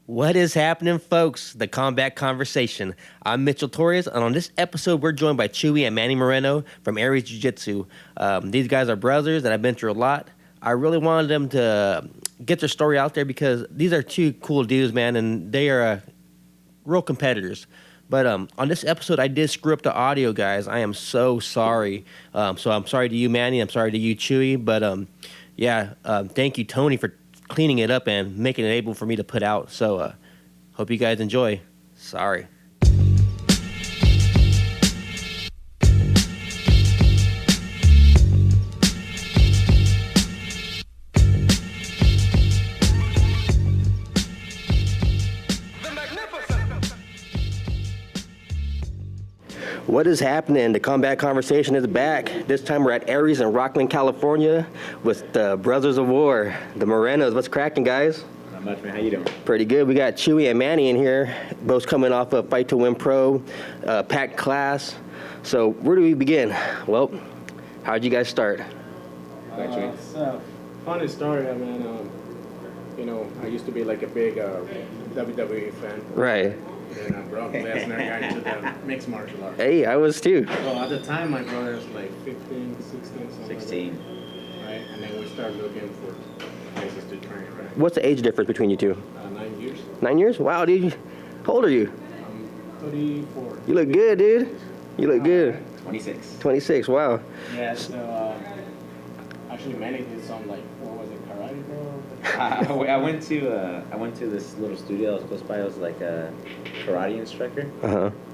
What is happening, folks? The Combat Conversation. I'm Mitchell Torres, and on this episode, we're joined by Chuy and Manny Moreno from Aries Jiu-Jitsu. These guys are brothers that I've been through a lot. I really wanted them to get their story out there because these are two cool dudes, man, and they are real competitors. But on this episode, I did screw up the audio, guys. I am so sorry. So I'm sorry to you, Manny. I'm sorry to you, Chuy. But thank you, Tony, for cleaning it up and making it able for me to put out. So hope you guys enjoy. Sorry. What is happening? The Combat Conversation is back. This time we're at Aries in Rockland, California with the Brothers of War, the Morenos. What's cracking, guys? Not much, man. How you doing? Pretty good. We got Chuy and Manny in here, both coming off of Fight to Win Pro, packed class. So where do we begin? Well, how'd you guys start? It's a funny story. I mean, I used to be like a big WWE fan. Right. And Brock Lesnar got into the mixed martial arts. Hey, I was too. So at the time, my brother was like 15, 16, something 16. Like that, right? And then we started looking for places to train, right? What's the age difference between you two? 9 years. 9 years? Wow, dude. How old are you? I'm 34. You look good, dude. You look good. 26. 26, wow. Yeah, so actually Manny did some like, what was it, karate, bro? I went to this little studio. I was close by. I was like a karate instructor,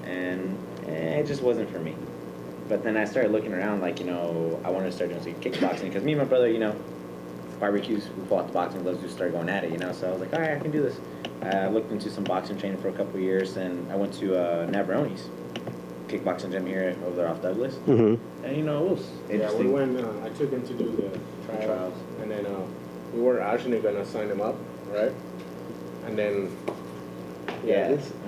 and it just wasn't for me. But then I started looking around, like I wanted to start doing some kickboxing because me and my brother, barbecues, we fought the boxing gloves, we started going at it, So I was like, all right, I can do this. I looked into some boxing training for a couple of years, and I went to Navaroni's kickboxing gym here over there off Douglas. Mm-hmm. And it was Yeah, interesting. we went, I took him to do the trials, and then we were actually going to sign him up, right? And then,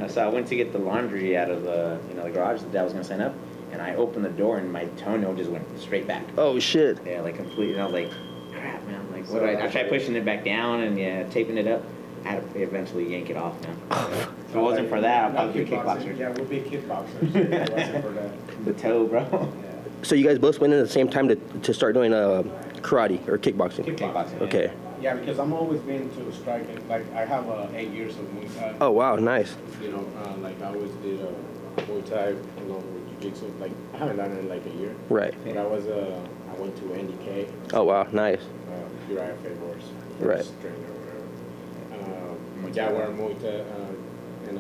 So I went to get the laundry out of the garage that I was going to sign up, and I opened the door, and my toenail just went straight back. Oh, shit. Yeah, like completely. And I was like, crap, man. Like, what do I tried pushing it back down and taping it up. I had to eventually yank it off, man. If it wasn't for that, I'd probably be a kickboxer. Yeah, we'd be kickboxers. If it wasn't for that. The toe, bro. Yeah. So you guys both went in at the same time to start doing karate or kickboxing? Kickboxing. Okay. Yeah, because I'm always been to striking. Like, I have 8 years of Muay Thai. Oh, wow, nice. Like I always did Muay Thai, with Jiu-Jitsu. Like, I haven't done it in like a year. Right. But I went to NDK. Oh, wow, nice. Uriah Favor's Right. first trainer or whatever. Jaguar Muay Thai, and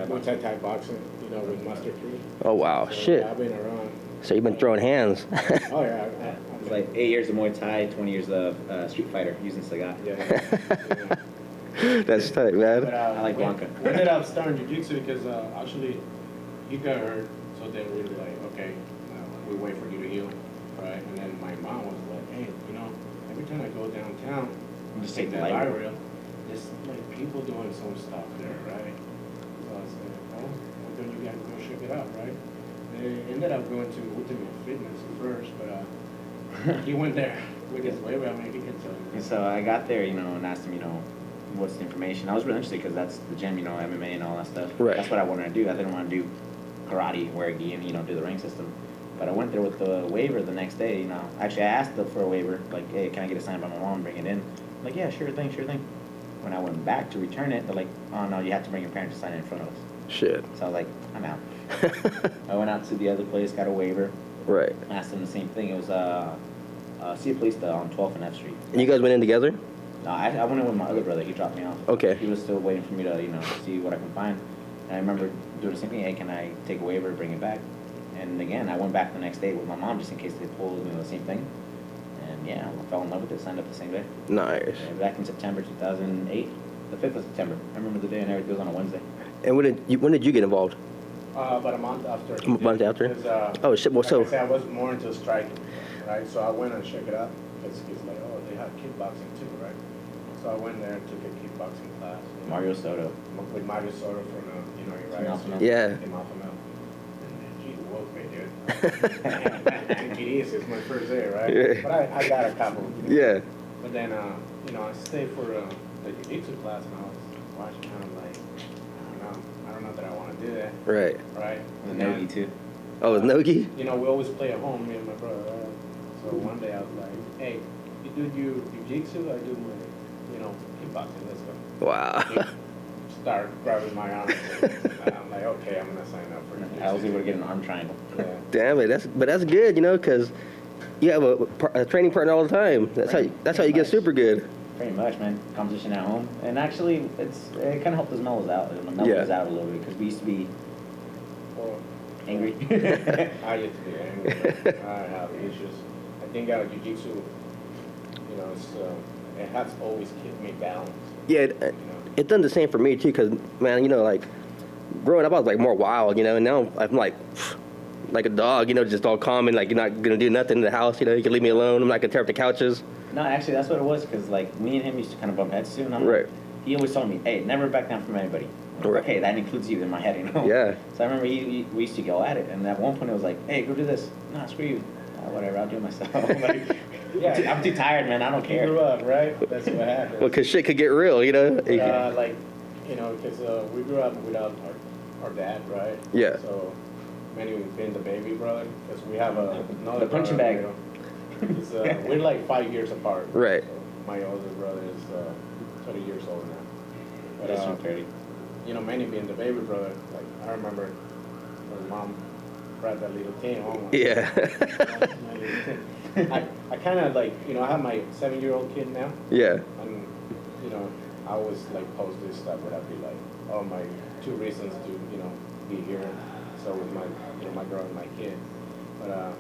Muay Thai boxing, with Master 3. Oh, wow, So, shit. yeah, I've been around. So you've been throwing hands. Oh, yeah. It's like 8 years of Muay Thai, 20 years of Street Fighter using Sagat. Yeah. That's tight, man. But, I like Blanca. We ended up starting jiu-jitsu because actually he got hurt, so then we were like, okay, we wait for you to heal, right? And then my mom was like, hey, every time I go downtown, Just take the that light light rail, there's like people doing some stuff there, right? So I said, well, why don't you guys go check it out, right? They ended up going to Ultimate Fitness first, but he went there with his way. I mean, he can tell you. And so I got there, and asked him, what's the information. I was really interested because that's the gym, MMA and all that stuff. Right. That's what I wanted to do. I didn't want to do karate, wear a gi, and, do the ring system. But I went there with the waiver the next day, Actually, I asked them for a waiver, like, hey, can I get it signed by my mom and bring it in? I'm like, yeah, sure thing. When I went back to return it, they're like, oh, no, you have to bring your parents to sign it in front of us. Shit. So I was like, I'm out. I went out to the other place, got a waiver. Right. Asked them the same thing. It was see a place on 12th and F Street. And you guys went in together? No, I went in with my other brother. He dropped me off. Okay. He was still waiting for me to, see what I can find. And I remember doing the same thing. Hey, can I take a waiver, bring it back? And again, I went back the next day with my mom just in case they pulled the same thing. And yeah, I fell in love with it. Signed up the same day. Nice. Yeah, back in September 2008, the 5th of September. I remember the day, and everything was on a Wednesday. And when did you get involved? About a month after. A month after? Because, Oh, shit. Well, like so. I said, I was more into striking, right? So I went and checked it out. Because he's like, oh, they have kickboxing too, right? So I went there and took a kickboxing class. Mario Soto. With Mario Soto from, From Alpha Male. Yeah. Came Alpha Male. And he woke me, dude. And GDs is my first day, right? Yeah. But I got a couple. Yeah. But then, I stayed for the jiu-jitsu class, and I was watching, and I'm like, I don't know that I want to do that. Right. Right. The And nogi then, too. Oh, it's Nogi? you know, we always play at home, me and my brother. Right? So one day I was like, hey, you do jiu-jitsu, I do my, kickboxing. Let's go. Wow. He start grabbing my arm. And I'm like, okay, I'm gonna sign up for jiu-jitsu. I was able to get an arm triangle. Yeah. Damn it. That's good, because you have a training partner all the time. That's how you get super good. Pretty much, man. Competition at home, and actually, it kind of helped us mellow us out. It mellowed us out a little bit because we used to be Well, angry. I used to be angry. I have issues. I think jiu-jitsu, it has always kept me balanced. Yeah, You know? it's done the same for me too. Cause man, like growing up, I was like more wild, and now I'm like a dog, just all calm and like you're not gonna do nothing in the house. You can leave me alone. I'm not gonna tear up the couches. No, actually, that's what it was. Because like me and him used to kind of bump heads too. And I'm Right. like, he always told me, "Hey, never back down from anybody." I'm like, Right. okay, that includes you in my head, Yeah. So I remember we used to go at it, and at one point it was like, "Hey, go do this." Nah, screw you. Whatever, I'll do it myself. Like, Yeah. I'm too tired, man. I don't You care. grew up, right? That's what happened. Well, cause shit could get real, Because we grew up without our dad, right? Yeah. So Manny being the baby brother, because we have another The punching brother, bag. We're like 5 years apart. Right. So my older brother is 30 years old now. But, That's from 30. Manny being the baby brother, like I remember when mom grabbed that little tin. Oh my Yeah. my little tin. I kind of like, I have my 7-year-old kid now. Yeah. And, I always like post this stuff where I'd be like, oh, my 2 reasons to, be here. So with my, my girl and my kid. But,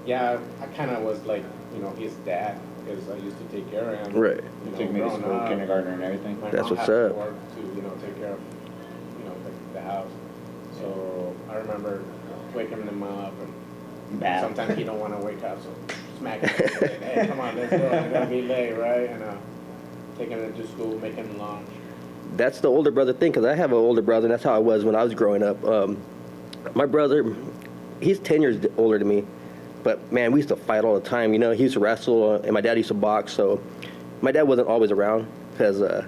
yeah, I kind of was like, his dad because I used to take care of him. Right. Took me to growing school, up. kindergarten, and everything. My That's mom what's had up. to work to, take care of, the house. So I remember waking him up and Bad. sometimes he don't want to wake up, so smack him. Saying, hey, come on, let's go. It's gonna be late, right? And taking him to school, making him lunch. That's the older brother thing, because I have an older brother, and that's how I was when I was growing up. My brother, he's 10 years older than me, but man, we used to fight all the time. He used to wrestle, and my dad used to box, so my dad wasn't always around because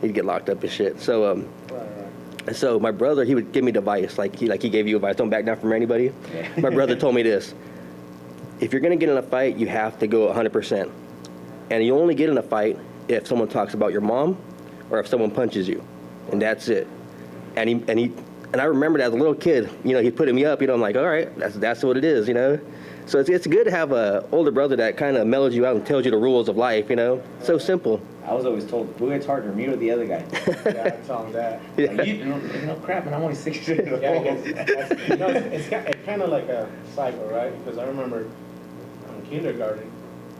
he'd get locked up and shit. So, Right. so my brother, he would give me advice, like he gave you advice, don't back down from anybody. My brother told me this: if you're gonna get in a fight, you have to go 100%, and you only get in a fight if someone talks about your mom or if someone punches you, and that's it. And I remember as a little kid, he put me up. I'm like, all right, that's what it is, So it's good to have a older brother that kind of mellows you out and tells you the rules of life, So simple. I was always told, who hits harder, me or the other guy? Yeah, I tell him that. Yeah. Like, you know, crap, and I'm only 6 years old. Yeah, it's kind of like a cycle, right? Because I remember in kindergarten,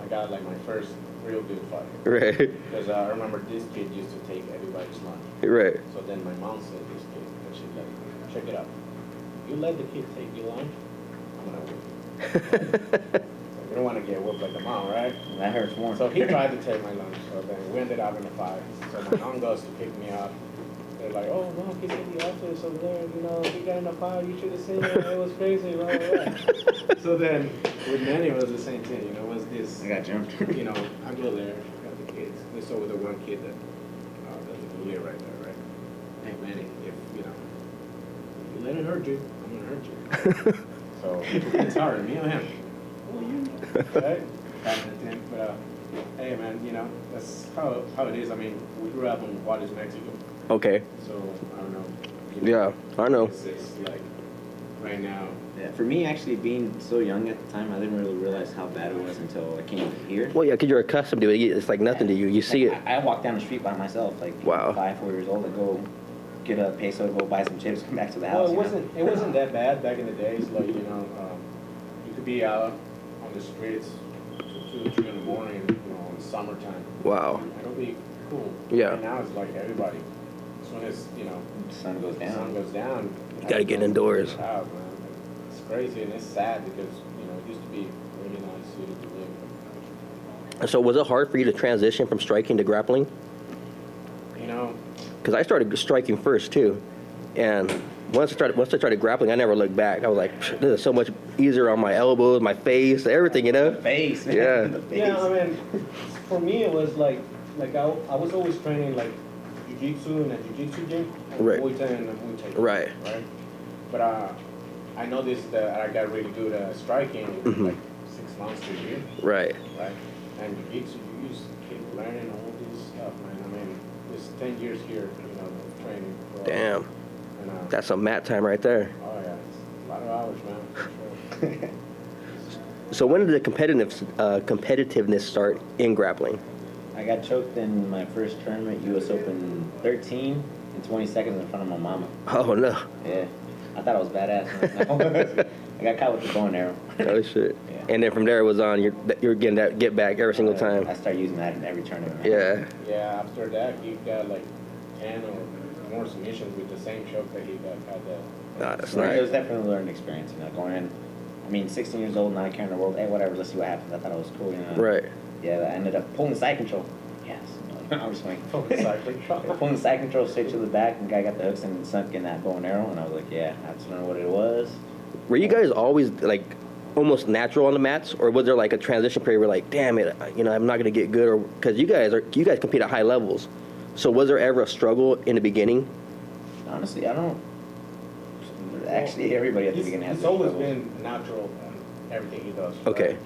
I got like my first real good fight. Right, Because I remember this kid used to take everybody's lunch. right. So then my mom said this kid, and she's like, check it out. You let the kid take your lunch, I'm gonna whip you. You don't want to get whooped like the mom, right? That hurts more. So he tried to take my lunch, so then we ended up in a fight. So my mom goes to pick me up. They're like, oh, no, he's in the office over there, he got in a fight, you should have seen it, it was crazy, blah, blah, blah. So then with Manny, it was the same thing, it was this, I got jumped. I go there, got the kids. They saw with the one kid that, there's a bully right there, right? Hey, Manny, if you let it hurt you, I'm gonna hurt you. So it's hard, me or him. Oh, you, right? Kind of thing. But hey, man, that's how it is. I mean, we grew up in Juarez, Mexico. Okay. So I don't know. Yeah, I know. It's like right now. Yeah, for me, actually, being so young at the time, I didn't really realize how bad it was until I came here. Well, yeah, because you're accustomed to it. It's like nothing to you. You see it. I walked down the street by myself, like Wow. 5, 4 years old, to go get a peso, go buy some chips, come back to the house. Well, it wasn't that bad back in the days. Like you could be out on the streets 2, 3 in the morning, in summertime. Wow. It'll be cool. Yeah. And now it's like everybody. As soon as The sun goes the down. sun goes down, You gotta get indoors. Out, man. It's crazy and it's sad because it used to be a really nice city to live So was it hard for you to transition from striking to grappling? in. Because I started striking first too, and once I started grappling, I never looked back. I was like, this is so much easier on my elbows, my face, everything, Face. Yeah. The face. Yeah, I mean, for me it was like, like I was always training like jiu-jitsu in a jiu-jitsu gym, and Right. Muay Thai and a Muay Thai gym, Right. right? But I noticed that I got really good at striking in like 6 months to a year, Right. right? And jiu-jitsu, you just keep learning all this stuff, man. I mean, it's 10 years here, of training. For, Damn. And, That's some mat time right there. oh yeah, it's a lot of hours, man. For sure. So when did the competitiveness start in grappling? I got choked in my first tournament, U.S. Open 13 in 20 seconds in front of my mama. Oh no. Yeah, I thought I was badass. I got caught with the bow and arrow. Oh shit. Yeah. And then from there it was on. You're getting that get back every single I time. started using that in every tournament. Yeah. Yeah, after that, he got like 10 or more submissions with the same choke that he had that. Nah, that's So it nice. was definitely a learning experience, going in. I mean, 16 years old, not caring the world. Hey, whatever, let's see what happens. I thought it was cool, Right. Yeah, I ended up pulling the side control. Yes. I was like, Pulling the side control. Pulling the side control straight to the back, and the guy got the hooks and sunk in that bow and arrow, and I was like, yeah, I had to learn what it was. Were you guys always like almost natural on the mats, or was there like a transition period where like, damn it, I'm not gonna get good, or because you guys compete at high levels, so was there ever a struggle in the beginning? Honestly, I don't. Actually, everybody at the beginning has He's their always struggles. been natural on everything he does. Okay.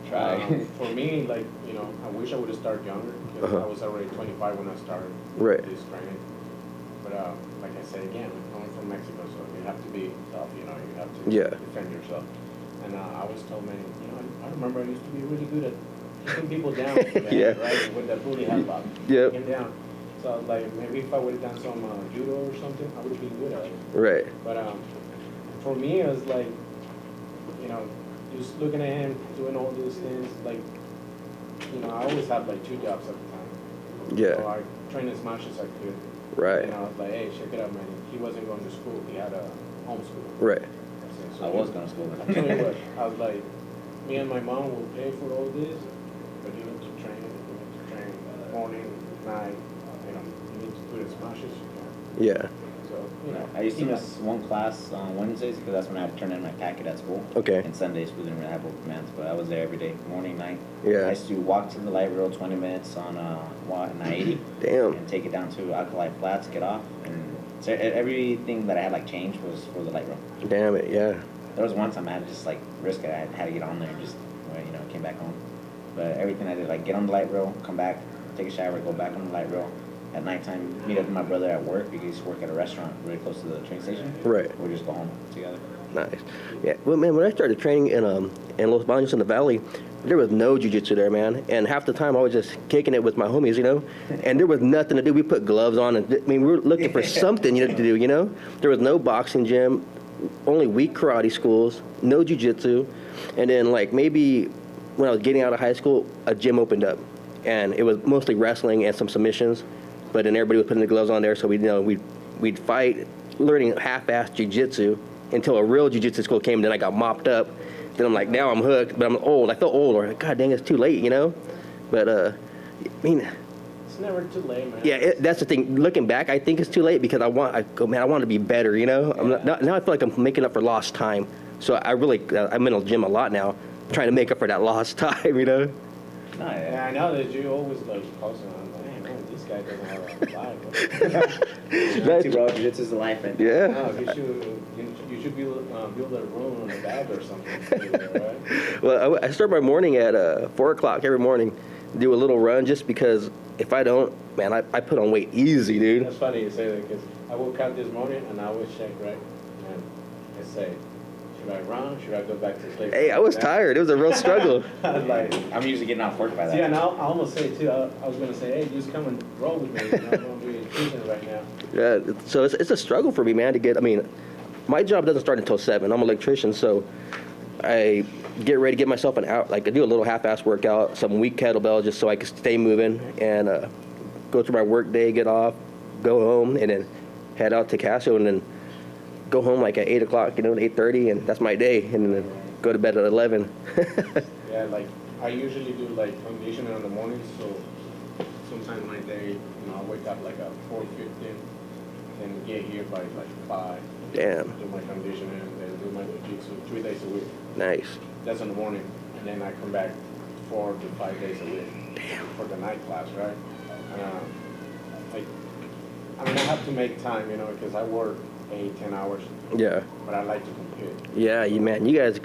Try. For me, like, I wish I would have started younger, because Uh-huh. I was already 25 when I started Right. this training. But like I said again, I'm coming from Mexico, so you have to be tough, you have to Yeah. defend yourself. And I was told, man, I remember I used to be really good at kicking people down, man, Yeah. right, with that booty half up, Yep. kicking down. So I was like, maybe if I would have done some judo or something, I would have been good at it. Right. But for me, it was like, just looking at him doing all these things, like, I always had like 2 jobs at the time. Yeah. So I trained as much as I could. Right. And I was like, hey, check it out, man. He wasn't going to school. He had a homeschool. Right. So I was going to school. I tell you what, I was like, me and my mom will pay for all this, but you need to train. You need to train morning, night. You need to do it as much as you can. Yeah. So, I used to miss one class on Wednesdays because that's when I had to turn in my packet at school. Okay. And Sundays we didn't really have open commands, but I was there every day, morning, night. Yeah. I used to walk to the light rail 20 minutes on I-80. Damn. And take it down to Alkali Flats, get off, and so everything that I had like changed was for the light rail. Damn it. Yeah. There was one time I had to just like risk it. I had to get on there and just came back home. But everything I did, like get on the light rail, come back, take a shower, go back on the light rail. At nighttime, meet up with my brother at work because he used to work at a restaurant really close to the train station. Right. We'd just go home together. Nice. Yeah. Well, man, when I started training in Los Baños in the Valley, there was no jiu-jitsu there, man. And half the time I was just kicking it with my homies, and there was nothing to do. We put gloves on, and we were looking for something, to do, There was no boxing gym, only weak karate schools, no jiu-jitsu. And then, like, maybe when I was getting out of high school, a gym opened up. And it was mostly wrestling and some submissions. But then everybody was putting the gloves on there, so we'd fight, learning half-assed jiu-jitsu until a real jiu-jitsu school came. Then I got mopped up. Then I'm like, now I'm hooked, but I'm old. I felt old, or God dang, it's too late, But I mean, it's never too late, man. yeah, that's the thing. Looking back, I think it's too late because I want to be better, I'm not, now I feel like I'm making up for lost time. So I'm in the gym a lot now, trying to make up for that lost time, No, Yeah, I know that you always like posting on, like, man, this guy doesn't have a life. Jiu-jitsu, bro. Jiu-jitsu's the life, right? Yeah. No, you should build a room on the bag or something, right? Well, I start my morning at 4 o'clock every morning, do a little run just because if I don't, man, I put on weight easy, dude. That's funny you say that because I woke up this morning and I always check, right? And I say, should I run? Should I go back to sleep? Hey, I was tired. It was a real struggle. I was like, I'm usually getting off work by that. see, and I almost say too, I was going to say, hey, just come and roll with me. I'm going to be in prison right now. Yeah, so it's a struggle for me, man, to get, my job doesn't start until 7. I'm an electrician, so I get ready to get myself an out, like I do a little half-ass workout, some weak kettlebell just so I can stay moving and go through my work day, get off, go home, and then head out to Casio and then go home like at 8 o'clock, 8:30, and that's my day, and then go to bed at 11. Yeah, like I usually do like conditioning in the morning, so sometimes my day, I wake up like at 4:15 and get here by like 5. Damn, Do my conditioning and then do my jiu-jitsu 3 days a week. nice. That's in the morning, and then I come back 4 to 5 days a week for the night class, right? I like, I mean, I have to make time, you know, because I work 8, 10 hours, Yeah. but I like to compete. Yeah, you guys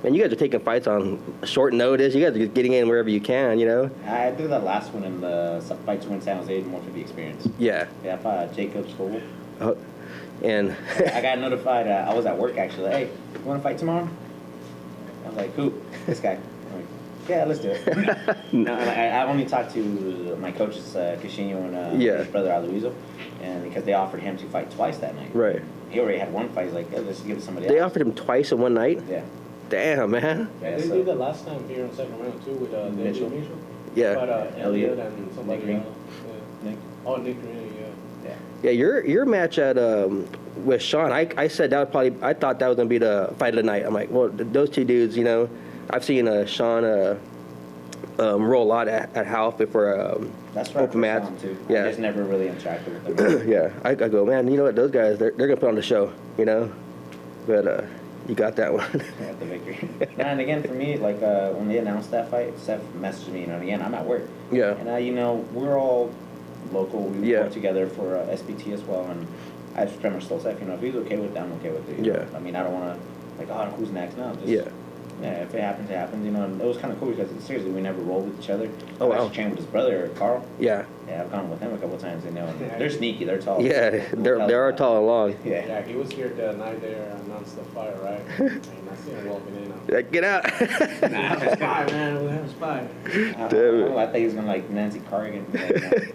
are taking fights on short notice. You guys are getting in wherever you can, you know? I did that last one in the fight to win San Jose, more for the experience. Yeah. Yeah, I fought Jacob Stoll. And I got notified. I was at work actually. Hey, you want to fight tomorrow? I was like, who? This guy. I'm like, yeah, let's do it. No, I only talked to my coaches, Casino and his brother Aloiso, and because they offered him to fight twice that night. Right. He already had one fight. He's like, yeah, let's give it to somebody They else. offered him twice in one night? Yeah. Damn, man. Yeah, They so- did that last time here in Sacramento too with Mitchell. Mitchell. Yeah. But Elliot and somebody Nick Green. else. Yeah. Nick? Oh, Nick Green, yeah. Yeah. Yeah, your match at with Sean, I said that would probably, I thought that was gonna be the fight of the night. I'm like, well, those two dudes, you know, I've seen Sean roll a lot at Half before That's right. open mats. Too. Yeah. I just never really interacted with them. Yeah, I go, man, you know what, those guys, they're gonna put on the show, you know, but you got that one. Got the victory. And again, for me, like when they announced that fight, Seth messaged me, you know, and again, I'm at work. Yeah. And, you know, we're all local. We Yeah. work together for SBT as well. And I just pretty much told Seth, you know, if he's okay with that, I'm okay with it. You know? Yeah. I mean, I don't want to, like, oh, who's next? No, just, Yeah. yeah, if it happens, it happens. You know, and it was kind of cool because, seriously, we never rolled with each other. Oh, I wow. actually trained with his brother, Carl. Yeah. Yeah, I've gone with him a couple times, you know. And they're sneaky. They're tall. Yeah, they are tall and long. Yeah. Yeah, he was here the night there, announced the fight, right? And I see him walking in. Like, get out. We have a spy, man. We have a spy. I thought he was going to, like, Nancy Carrigan.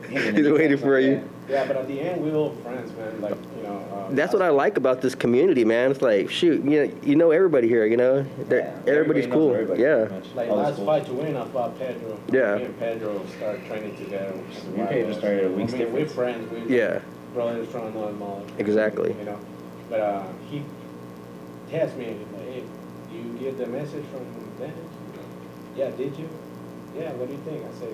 He's waiting for you. Yeah, but at the end, we all friends, man. Like, you know. That's what I like about this community, man. It's like, shoot, you know everybody here, you know? Yeah, Everybody's everybody knows cool. everybody, Yeah. pretty much. Like All the last schools. fight to win, I fought Pedro. Yeah. Me and Pedro started training together. We Pedro started a week's I mean, we're difference. friends. We're Yeah. brothers from another mother. Exactly. You know, but he asked me, like, hey, do you get the message from Dennis? Yeah, did you? Yeah, what do you think? I said,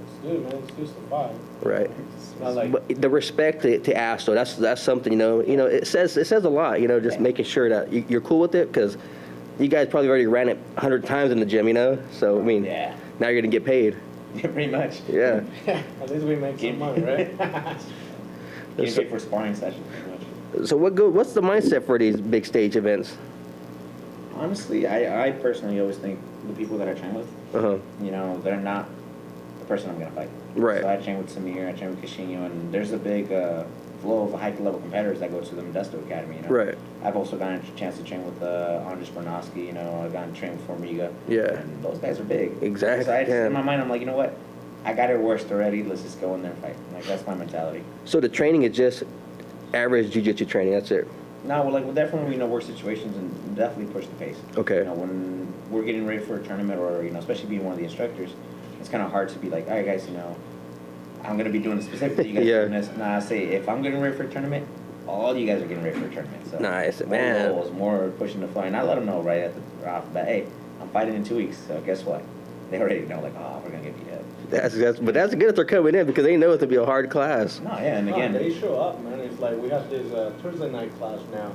it's good, man. It's just a fight. Right. It's not like, But the respect to ask, though, that's something, you know, it says a lot, you know, just making sure that you're cool with it, because you guys probably already ran it 100 times in the gym, you know? So, I mean, Yeah. now you're going to get paid. Yeah, pretty much. Yeah. at least we make some money, right? Getting paid for sparring sessions, pretty much. So what's the mindset for these big stage events? Honestly, I personally always think the people that I train with, Uh-huh. you know, they're not the person I'm going to fight. Right. So I train with Samir, I train with Casino, and there's a big flow of high-level competitors that go to the Modesto Academy, you know. Right. I've also gotten a chance to train with Andres Bernosky, you know, I've gotten to train with Formiga. Yeah. And those guys are big. Exactly, So I just, yeah. in my mind, I'm like, you know what? I got it worst already, let's just go in there and fight. Like, that's my mentality. So the training is just average jiu-jitsu training, that's it? No, well, like, we'll definitely, you know, work situations and definitely push the pace. Okay. You know, when we're getting ready for a tournament or, you know, especially being one of the instructors, it's kind of hard to be like, all right, guys, you know, I'm going to be doing this specifically. You guys Yeah. are doing this. Nah, I say, if I'm getting ready for a tournament, all you guys are getting ready for a tournament. So Nice, more man. goals, more pushing the floor. And I let them know right at the off the bat, hey, I'm fighting in 2 weeks, so guess what? They already know, like, oh, we're going to get beat up. But that's good if they're coming in, because they know it's going to be a hard class. No, yeah, and No, again, they show up, man. It's like we have this Thursday night class now.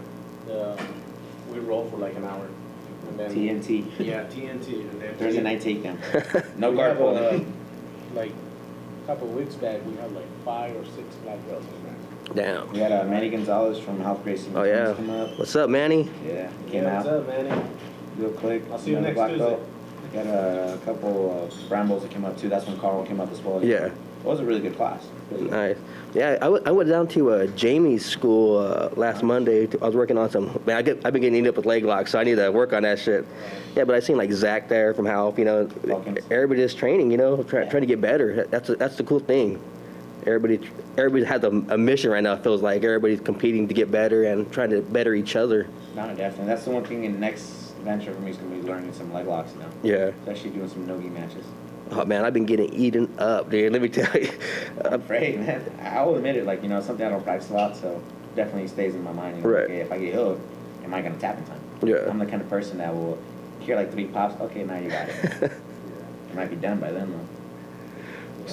We roll for like an hour. And then TNT. Yeah, TNT. And then Thursday night takedown. No we guard have, pulling. like a couple of weeks back, we had like 5 or 6 black belts in there. Damn. We had Manny Gonzalez from Health Racing Oh, yeah. come up. What's up, Manny? Yeah, came Yeah, out. what's up, Manny? Real quick. I'll see you another next black Tuesday. belt. Got a couple of Brambos that came up too. That's when Carl came up as well. Yeah. It was a really good class. Really good. Nice. Yeah, I went down to Jamie's school last Monday. I was working on some. Man, I've been getting eaten up with leg locks, so I need to work on that shit. Yeah, but I seen like Zach there from Half. You know, Falcons. everybody is training. You know, trying to get better. That's the cool thing. Everybody has a mission right now. It feels like everybody's competing to get better and trying to better each other. No, definitely. That's the one thing in the next venture for me is going to be learning some leg locks now. Yeah. Especially doing some no-gi matches. Oh man, I've been getting eaten up, dude. Let me tell you. I'm afraid, man. I will admit it. Like, you know, something I don't practice a lot, so definitely stays in my mind. You know, Right. Okay, if I get hooked, am I going to tap in time? Yeah. I'm the kind of person that will hear like 3 pops. Okay, now you got it. It might be done by then, though.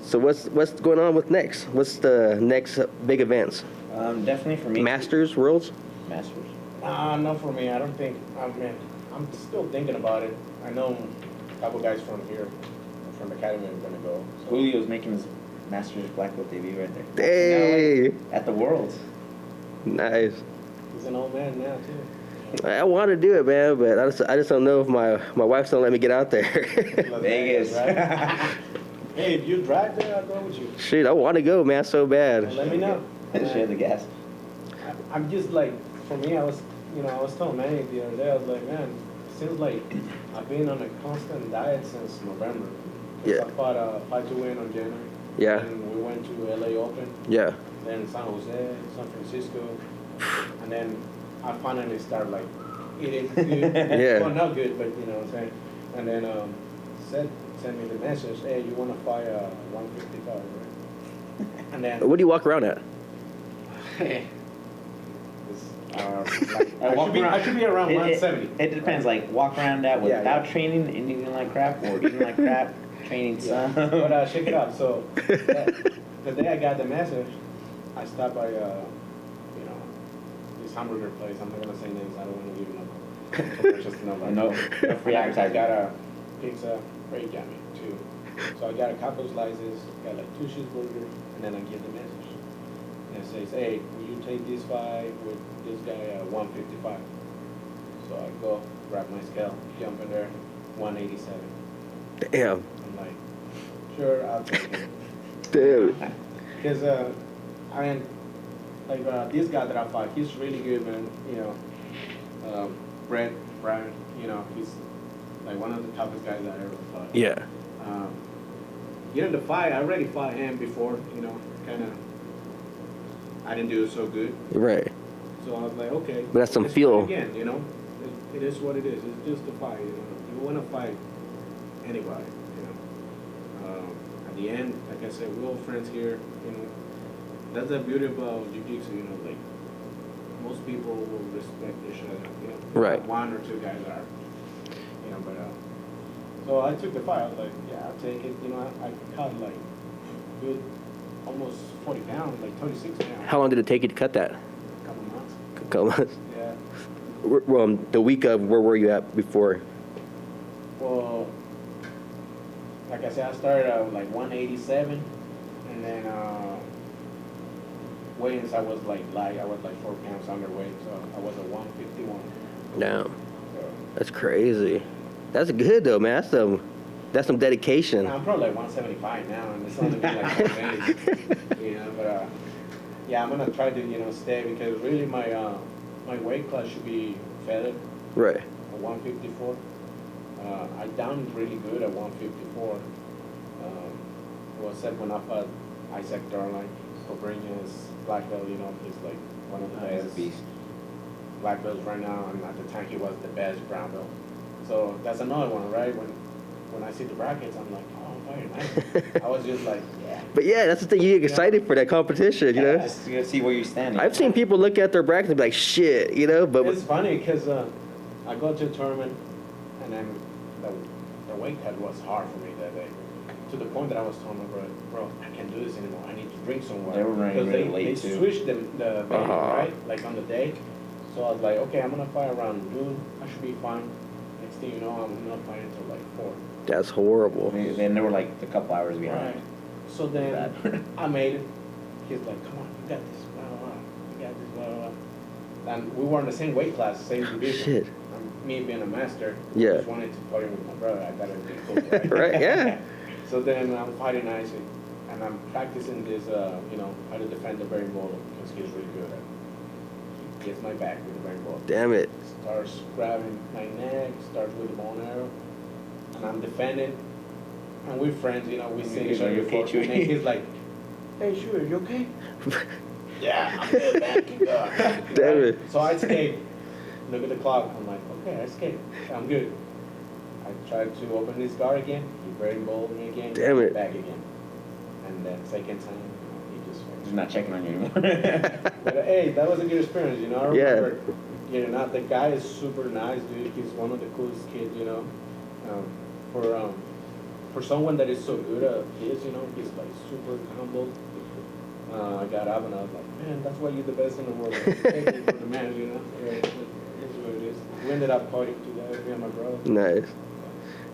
So what's going on with next? What's the next big events? Definitely for me. Masters, Worlds? Masters. Not for me. I don't think. I mean, I'm still thinking about it. I know a couple guys from here, from the academy I'm gonna go. So, Julio's making his Masters black belt debut right there. Hey, At the Worlds. nice. he's an old man now too. I want to do it, man, but I just don't know if my wife's gonna let me get out there. Las Vegas. right? Hey, if you drive there, I'll go with you. Shoot, I want to go, man, so bad. Let me know. Share the gas. I'm just like, for me, I was telling Manny the other day, I was like, man, it seems like I've been on a constant diet since November. Yeah. I fought Fight to Win on January. Yeah. And we went to LA Open, Yeah. then San Jose, San Francisco, and then I finally started like eating good. Yeah. Well, not good, but you know what I'm saying. And then sent me the message, hey, you want to fight 155, right? And then What do you walk around at? I should be around 170. It depends. Like walk around that without training and eating like crap, or eating like crap, training some. But check it out. So the day I got the message, I stopped by this hamburger place. I'm not gonna say names. I don't want to give them No free I advertising. got a pizza, very yummy too. So I got a couple slices, got like 2 cheeseburgers, and then I get the message. And it says, hey, will you take this fight with this guy at 155? So I go, grab my scale, jump in there, 187. Damn. I'm like, sure, I'll take it. Dude. Because, I mean, like this guy that I fought, he's really good, man. You know, Brett, Brian, you know, he's like one of the toughest guys I ever fought. Yeah. Getting the fight, I already fought him before, you know, kind of. I didn't do so good. Right. So I was like, okay. But that's some let's feel. try again, you know. It is what it is. It's just a fight, you know. You want to fight anybody, you know. At the end, like I said, we're all friends here, you know. That's the beauty about jiu-jitsu, you know, like most people will respect each other, you know. Right. 1 or 2 guys are, you know, but so I took the fight. I was like, yeah, I'll take it. You know, I cut like good, almost 40 pounds, like 36 pounds. How long did it take you to cut that? A couple months. A couple months. Yeah. The week of, where were you at before? Well, like I said, I started out like 187, and then weigh-ins I was like 4 pounds underweight, so I was at 151. No. So, That's crazy. That's good though, man. That's some dedication. I'm probably like 175 now, and it's only been like 4 days, you know. But yeah, I'm gonna try to stay, because really my weight class should be feathered Right. at 154. I done really good at 154. Well, except when I fought Isaac Darline, Cobreña's black belt. You know, he's like one of the best black belts right now, and at the time he was the best brown belt. So that's another one, right? When I see the brackets, I'm like, oh, I'm fighting nice. I was just like, yeah. But yeah, that's the thing. You get excited for that competition, you know. Just to see where you stand. I've seen people look at their brackets and be like, shit, you know. But It's funny because I go to a tournament, and then the weight cut was hard for me that day. To the point that I was telling my brother, bro, I can't do this anymore. I need to drink somewhere. They were running really late they too. switched the venue, right? Like on the day. So I was like, okay, I'm gonna fight around noon. I should be fine. Next thing you know, I'm not fighting until like 4. that's horrible. Then they were like a couple hours behind. Right. So then I made it. He's like, come on, you got this, blah, blah, blah. You got this, blah, blah, blah. And we were in the same weight class, same division. Shit. Me being a master, Yeah. I just wanted to party with my brother. I gotta be cool, right? Right, yeah. So then I'm fighting Isaac, and I'm practicing this, how to defend the bearing ball, because he's really good at it. He gets my back with the bearing ball. Damn it. Starts grabbing my neck, starts with the bow and arrow, and I'm defending. And we're friends, we see each other before. And then he's like, hey, Chuy, you okay? Yeah, I'm good, man. Keep going. Damn it. So I escape. Look at the clock. I'm like, okay, I escaped. I'm good. I tried to open this guard again. He very bold me again. Damn it. Back again. And then second time, he just He's not checking on you anymore. But hey, that was a good experience, I remember Yeah. the guy is super nice, dude. He's one of the coolest kids, For someone that is so good at his, he's like super humble. I got up and I was like, man, that's why you're the best in the world. Thank you for the man, Yeah, it is what it is. We ended up partying together, me and my brother. Nice.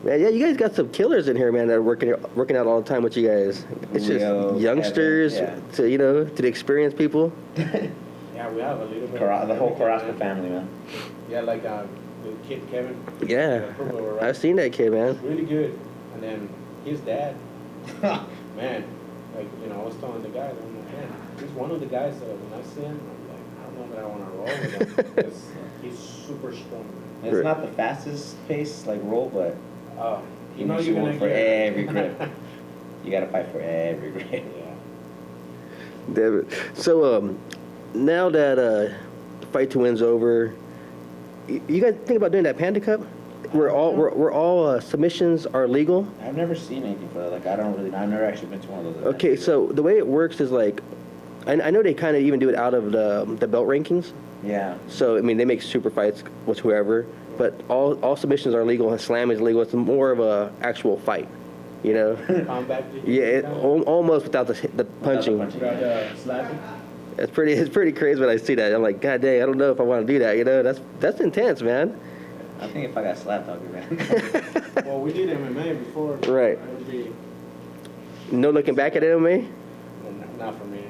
Man, yeah, you guys got some killers in here, man, that are working out all the time with you guys. It's Julio, just youngsters Kevin, to the experienced people. Yeah, we have a little bit. The whole everything, Carrasco man. family, man. Yeah, like the kid Kevin. Yeah, Footballer, right? I've seen that kid, man. Really good. And then his dad, man, like, you know, I was telling the guys, I'm like, man, he's one of the guys that when I see him, I'm like, I don't know that I want to roll with him because he's super strong. It's Right. not the fastest pace like roll, but You know you're gonna for get every grip. You gotta fight for every grip. Yeah. Damn it. So, now that Fight to Win's over, you guys think about doing that Panda Cup? Where all submissions are legal? I've never seen anything for that. Like, I've never actually been to one of those. Okay, events. so the way it works is like, I know they kind of even do it out of the belt rankings. Yeah. So, I mean, they make super fights with whoever, but all submissions are legal and slam is legal. It's more of a actual fight, you know? Combat. Yeah, almost without the punching. Without slapping. It's pretty crazy when I see that. I'm like, God dang, I don't know if I want to do that, you know? That's intense, man. I think if I got slapped, I'll be mad. Well, we did MMA before. Right. It would be, No looking back at MMA? well, not for me.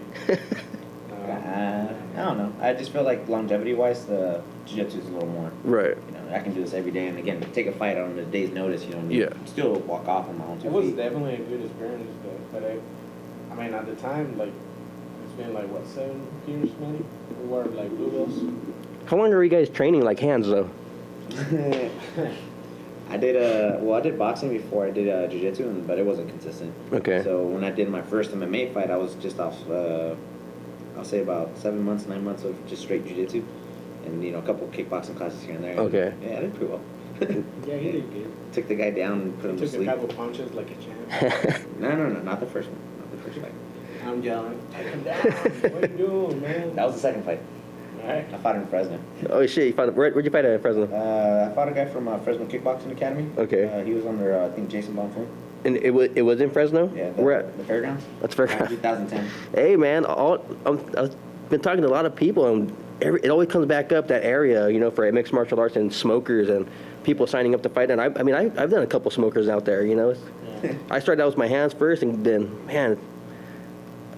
I don't know. I just feel like longevity-wise, the jiu-jitsu is a little more. Right. You know, I can do this every day, and again, take a fight on a day's notice. You know, and Yeah. still walk off on my own 2 It was feet. definitely a good experience, but I mean, at the time, like, it's been like, what, 7 years, maybe? We were like blue belts. How long are you guys training like hands, though? I did boxing before I did jiu-jitsu, but it wasn't consistent. Okay. So when I did my first MMA fight, I was just off, I'll say about 7 months, 9 months of just straight jiu-jitsu, and a couple kickboxing classes here and there. Okay. Yeah, I did pretty well. Yeah, he did good. Took the guy down and put him to Took a sleep. couple punches like a champ. No, not the first one. Not the first fight. I'm yelling, take him down. What you doing, man? That was the second fight. All right. I fought in Fresno. Oh shit! You found where'd you fight at Fresno? I fought a guy from Fresno Kickboxing Academy. Okay. He was under, I think, Jason Bonfim. And it was in Fresno. Yeah, Where at? the fairgrounds. That's fair. 2010. Hey man, I've been talking to a lot of people, and it always comes back up that area, for mixed martial arts and smokers and people signing up to fight. And I've done a couple smokers out there. Yeah. I started out with my hands first, and then man,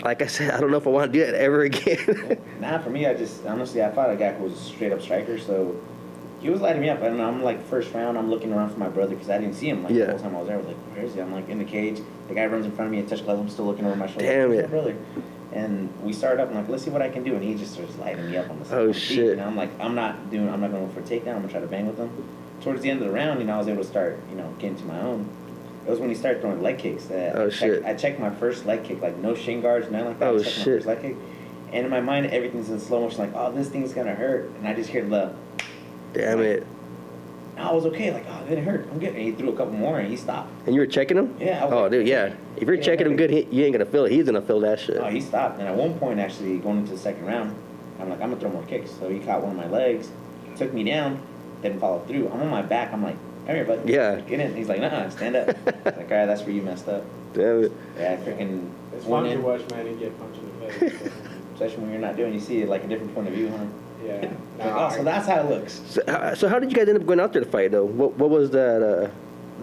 like I said, I don't know if I want to do that ever again. Nah, for me, honestly, I fought a guy who was a straight up striker, so he was lighting me up. And I'm like, first round, I'm looking around for my brother because I didn't see him. Like, Yeah. the whole time I was there, I was like, where is he? I'm like, in the cage. The guy runs in front of me at touch level. I'm still looking over my shoulder. Damn Where's it. my brother? And we started up, and like, let's see what I can do. And he just starts lighting me up on the Oh, on the feet. shit. And I'm like, I'm not going to go for a takedown. I'm going to try to bang with him. Towards the end of the round, I was able to start, getting to my own. It was when he started throwing leg kicks. Shit. I checked my first leg kick, like no shin guards, nothing like that. Oh, I checked my shit. first leg kick. And in my mind, everything's in slow motion, like, oh, this thing's going to hurt. And I just hear the, Damn it! I was okay, like, oh, it didn't hurt. I'm good. And he threw a couple more, and he stopped. And you were checking him? Yeah. I was Oh, like, dude, yeah. If you're Yeah, checking him good, you ain't gonna feel it. He's gonna feel that shit. No, he stopped. And at one point, actually, going into the second round, I'm like, I'm going to throw more kicks. So he caught one of my legs, took me down, didn't follow through. I'm on my back. I'm like, come here, buddy. Yeah. Get in. He's like, nah, stand up. Like, all right, that's where you messed up. Damn it! Yeah, I freaking It's went fun to in. watch Manny get punched in the face. So, Especially when you're not doing, you see it like a different point of view, huh? yeah. Like, oh, so that's how it looks. So how did you guys end up going out there to fight though? What was that?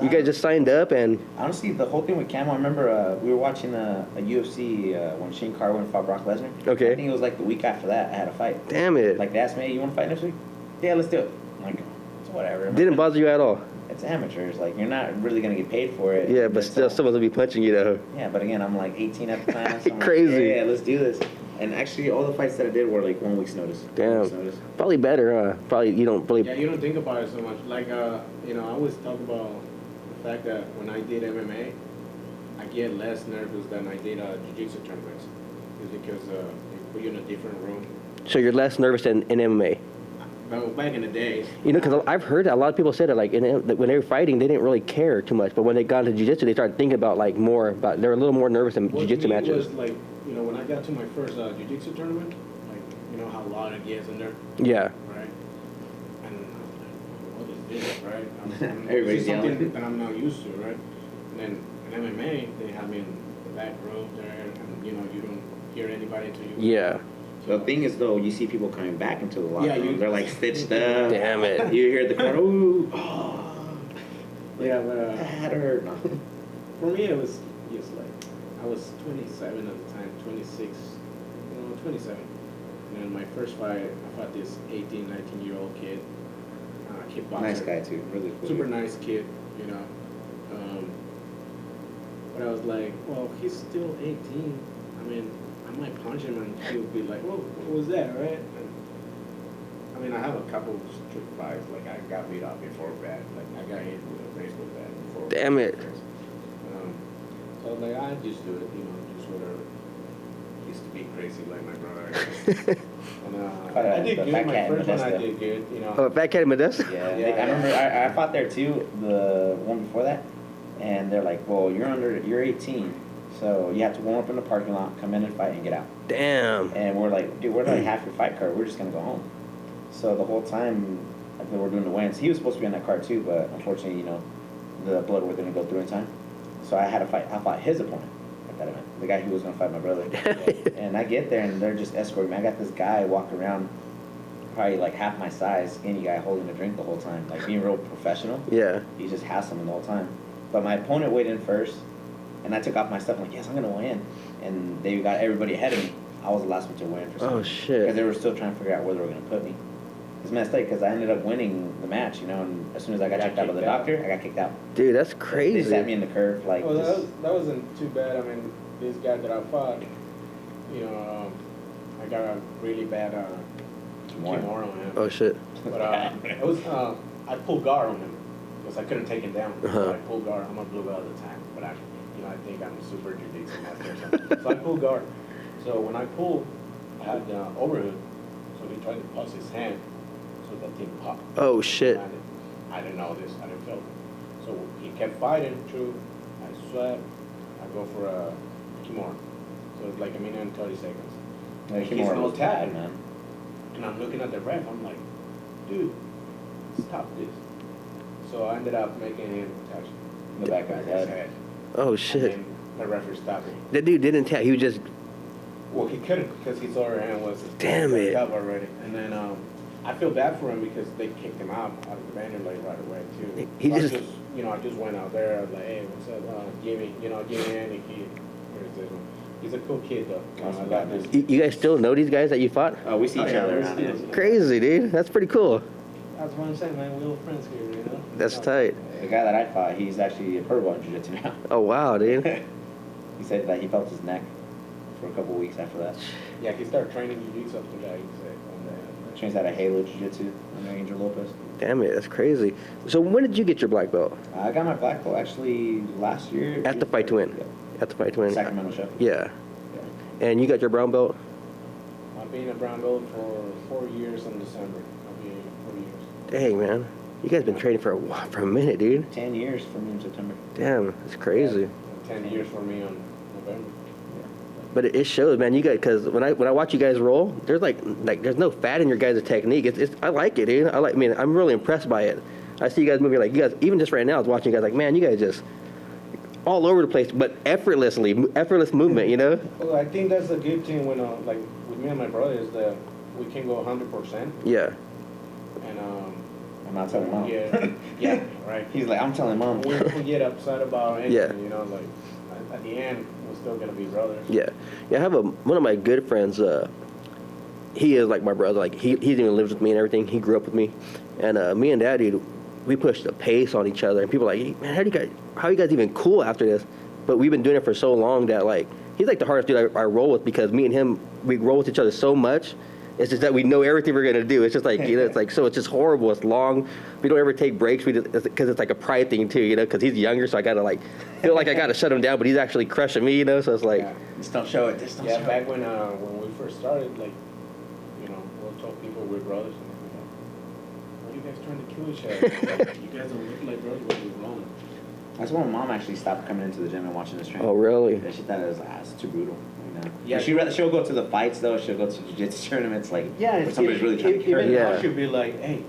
You guys just signed up and Honestly, the whole thing with Camo, I remember we were watching a UFC when Shane Carwin fought Brock Lesnar. Okay. I think it was like the week after that I had a fight. damn it! Like they asked me, hey, you want to fight next week? Yeah, let's do it. I'm like, it's whatever. Didn't bother you at all. It's amateurs. Like you're not really gonna get paid for it. Yeah, but still, someone's gonna be punching you though. Yeah, but again, I'm like 18 at the time. So I'm Crazy. Like, yeah, let's do this. And actually, all the fights that I did were like 1 week's notice. 1 Damn. week's notice. Probably better, huh? Probably you don't really. Yeah, you don't think about it so much. Like, I always talk about the fact that when I did MMA, I get less nervous than I did jiu-jitsu tournaments. It's because they put you in a different room. So you're less nervous than in MMA. But back in the days, Because I've heard that a lot of people said that like that when they were fighting, they didn't really care too much. But when they got into jiu-jitsu, they started thinking about like more. But they were a little more nervous in what jiu-jitsu to me matches. was like, when I got to my first jiu-jitsu tournament, like, how loud it gets in there, Yeah. right? And I was like, what is this, right? Everybody's this is something yelling. that I'm not used to, right? And then in MMA, they have me in the back row there, and you don't hear anybody until you. Yeah. The thing is, though, you see people coming back into the locker Yeah, room. They're like stitched up. Damn it. You hear the crowd, ooh, oh. Yeah, but That had to hurt. for me, it was just like, I was 27 at the time, 26, 27. And then my first fight, I fought this 18, 19-year-old kid, kickboxer. Nice guy too, really cool. Super nice kid, but I was like, well, he's still 18. I mean, I might punch him and he'll be like, whoa, what was that, right? And, I mean, I have a couple of street fights. Like, I got beat up before bad. Like, I got hit with a baseball bat before. Damn it. So I was like, I just do it, just whatever. Used to be crazy like my brother. And I did good. My first one, I did good, Oh, Fat Cat in Modesto? Yeah, I remember I fought there too, the one before that, and they're like, well, you're 18, so you have to warm up in the parking lot, come in and fight and get out. Damn. And we're like, dude, we're like half your fight card, we're just gonna go home. So the whole time that we were doing the weigh-ins, he was supposed to be on that card too, but unfortunately, the blood wasn't gonna go through in time. So I fought his opponent at that event, the guy who was gonna fight my brother. And I get there and they're just escorting me. I got this guy walking around, probably like half my size, skinny guy holding a drink the whole time, like being real professional. Yeah. He just hassling me the whole time. But my opponent weighed in first, and I took off my stuff. I'm like, yes, I'm gonna weigh in. And they got everybody ahead of me. I was the last one to weigh in for some Oh, reason. shit. Because they were still trying to figure out where they were gonna put me. It's messed up because I ended up winning the match, and as soon as I got checked out by the doctor, I got kicked out. Dude, that's crazy. They sat me in the curve, like. well, just, that wasn't too bad. I mean, this guy that I fought, I got a really bad kimura on him. Oh, shit. But it was I pulled guard on him because I couldn't take him down. So Uh-huh. I pulled guard. I'm a blue belt at the time, but I think I'm super jiu-jitsu master or something. So I pulled guard. So when I pulled, I had the overhood. So he tried to pass his hand, so that thing popped. Oh, shit. I didn't know this. I didn't feel it. So he kept fighting. True. I sweat. I go for a kimura. So it's like a minute and 30 seconds. like, He's Kimura no was bad, tapping. man. And I'm looking at the ref, I'm like, dude, stop this. So I ended up making him touch The back of his head. Oh, And shit. then the referee stopped me. That dude didn't tap. He was just. Well, he couldn't because his other hand was Damn it. up already. And then I feel bad for him because they kicked him out of the banner like right away too. He So just- I just went out there. I was like, hey, what's up? Give me any kid. Where's this one? He's a cool kid though. Awesome I got guy. this. You guys still know these guys that you fought? Oh, we see each yeah, other we're around still- here. Crazy, dude. That's pretty cool. That's what I'm saying, man. We're all friends here, That's tight. The guy that I fought, he's actually a purple in jiu-jitsu now. Oh, wow, dude. He said that he felt his neck for a couple weeks after that. Yeah, he started training jiu-jitsu after that. He said, Trains out of Halo Jiu-Jitsu under Angel Lopez. Damn it. That's crazy. So, when did you get your black belt? I got my black belt actually last year. At the Fight to Win. Yeah. At the Fight to Win. Sacramento show. Yeah. Yeah. And you got your brown belt? I've been a brown belt for 4 years in December. I'll be 4 years. Dang, man. You guys been training for a minute, dude. 10 years for me in September. Damn, that's crazy. Yeah, 10 years for me on November. But it shows, man. You guys, because when I watch you guys roll, there's like there's no fat in your guys' technique. It's I like it, dude. I mean, I'm really impressed by it. I see you guys moving like you guys. Even just right now, I was watching you guys like, man, you guys just all over the place, but effortless movement, you know? Well, I think that's a good thing when, like, with me and my brother is that we can go 100%. Yeah. And, I'm not telling mom. yeah, right. He's like, I'm telling mom. We get upset about anything, Yeah. like, at the end, we're still going to be brothers. Yeah. I have one of my good friends. He is like my brother. Like he even lives with me and everything. He grew up with me, and me and Dad, dude, we pushed the pace on each other. And people are like, hey, man, how are you guys even cool after this? But we've been doing it for so long that like he's like the hardest dude I roll with because me and him we roll with each other so much. It's just that we know everything we're gonna do. It's just like it's like so. It's just horrible. It's long. We don't ever take breaks. We just because it's like a pride thing too, Because he's younger, so I gotta like feel like I gotta shut him down. But he's actually crushing me, So it's like, Yeah. Just don't show it. Just don't Yeah, show back it. when we first started, like, we'll tell people we're brothers, and they're like, "Why are you guys trying to kill each other? Like, you guys don't look like brothers when you're wrong." That's when my mom actually stopped coming into the gym and watching us train. oh really? Yeah, she thought it was it's too brutal. Yeah. Yeah, she'll go to the fights though. She'll go to jiu-jitsu tournaments like. Yeah, when somebody's really trying to kill even you. Yeah. now she'll be like, "Hey,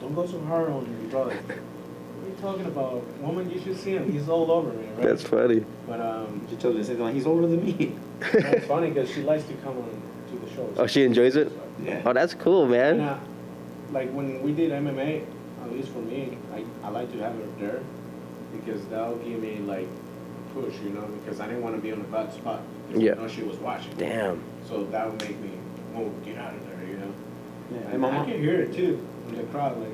don't go so hard on your brother. What are you talking about? Woman, you should see him. He's all over me, right?" That's funny. But She told me the same thing. Like, he's older than me. it's funny because she likes to come on to the shows. Oh, she enjoys it. Yeah. Oh, that's cool, And, man. like when we did MMA, at least for me, I like to have her there because that'll give me like a push, you know, because I didn't want to be on a bad spot. Yeah. I know she was watching. Damn. So that would make me, oh, get out of there, you know. Yeah. And I can hear it too in the crowd, like.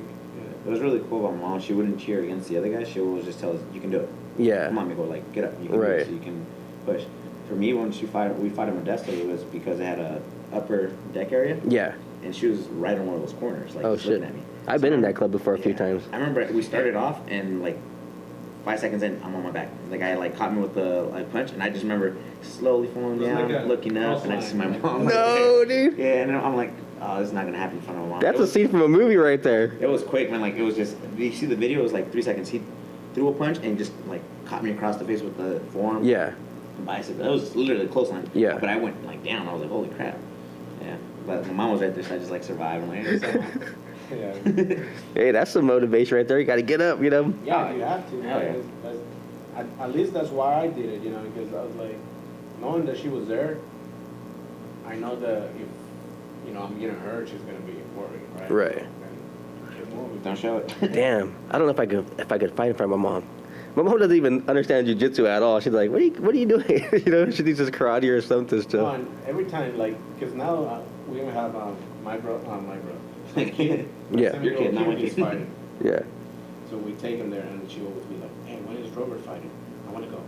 It was really cool about my mom. She wouldn't cheer against the other guy. She always just tell us, "You can do it." Yeah. Come on, Miguel, like get up. You can do Right. it, so you can push. For me, when we fight in Modesto, it was because it had a upper deck area, Yeah. and she was right on one of those corners, like Oh just shit. looking at me. I've been in that club before a few times. I remember we started off and like 5 seconds in, I'm on my back. The guy like caught me with the like punch, and I just remember slowly falling It was down, like a looking up, and I just see my mom. No, dude. Yeah, and I'm like, oh, this is not gonna happen in front of my mom. That's It a was- scene from a movie right there. It was quick, man. Like it was just. You see the video? It was like 3 seconds. He threw a punch and just like caught me across the face with the forearm. Yeah. Bicep. That was literally close line. Yeah. But I went like down. I was like, holy crap. Yeah. But my mom was right there, so I just like survived. I'm like, hey, so- Yeah. Hey, that's some motivation right there. You got to get up, you know. Yeah, you have to. Hell yeah. At least that's why I did it, you know, because I was like, knowing that she was there, I know that if, you know, I'm getting hurt, she's gonna be worried, right? Right. And keep moving. Don't show it. Damn. I don't know if I could fight in front of my mom. My mom doesn't even understand jiu-jitsu at all. She's like, what are you doing? You know, she thinks it's karate or something still. No, and every time, like, because now we even have my kid. Yeah. 7-year-old Your kid, not my is kid. fighting. Yeah. So we take him there, and she always be like, hey, when is Robert fighting? I want to go.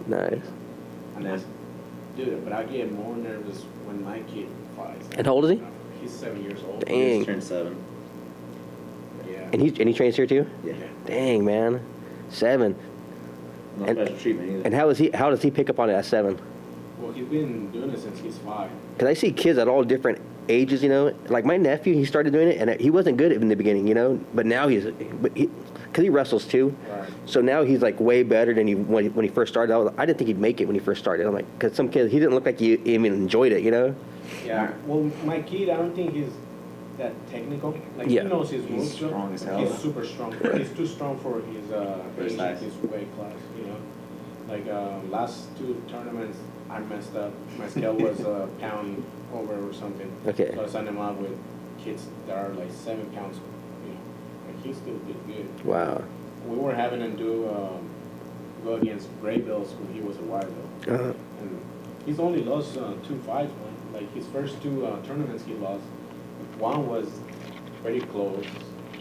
Nice. And then, dude, but I get more nervous when my kid fights. And how old is he? He's 7 years old. Dang. He just turned 7. Yeah. And he trains here too? Yeah. Dang, man. 7. No And- special treatment either. And how does he pick up on it at 7? Well, he's been doing it since he's 5. Because I see kids at all different ages, you know. Like my nephew, he started doing it, and he wasn't good in the beginning, you know. But now because he wrestles too. Right. So now he's like way better than when he first started. I didn't think he'd make it when he first started. I'm like, because some kids, he didn't look like he even enjoyed it, you know. Yeah. Well, my kid, I don't think he's that technical. Like, Yeah. he knows his He's moves. though. strong as hell. He's super strong. He's too strong for his For his size. his weight class, you know. Like, last 2 tournaments, I messed up. My scale was a pound over or something. Okay. So I signed him up with kids that are like 7 pounds, you know. And he still did good. Wow. We were having him go against Gray Bills when he was a white belt. Uh, And he's only lost 2 fights, man. Like his first 2 tournaments he lost. One was very close,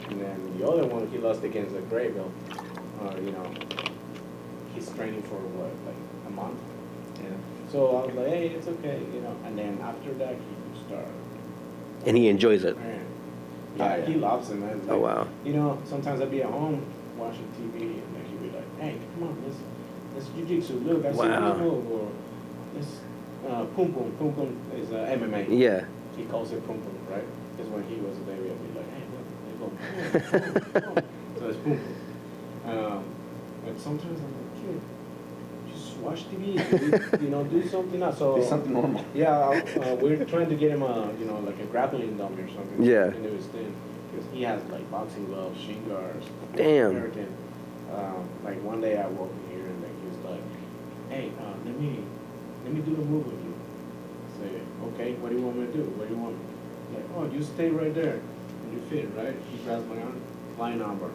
and then the other one he lost against a Gray Belt. You know, he's training for what, like a month? Yeah. So I was like, hey, it's okay, you know. And then after that, he started. and he enjoys it. Man, Oh, yeah, yeah. he loves it, man. Oh, wow. You know, sometimes I'd be at home watching TV, and then he'd be like, "Hey, come on, let's jiu-jitsu. Look, I see Wow. this move, or let's pum pum. Pum pum is MMA. Yeah. He calls it pum pum, right? Because when he was a baby, I'd be like, "Hey, look, they go pum, pum." So it's pum pum. But sometimes I'm like, kid, just watch TV, you know, do something else. So Do something normal. yeah, we're trying to get him you know, like a grappling dummy or something. Yeah. And it was thin. Because he has like boxing gloves, shin guards. Damn. Everything. Like one day I walked in here and like he was like, hey, let me do the move with you. I say, okay, what do you want me to do? What do you want? Like, oh, you stay right there. And you fit, right? He grabs my arm, flying armbar.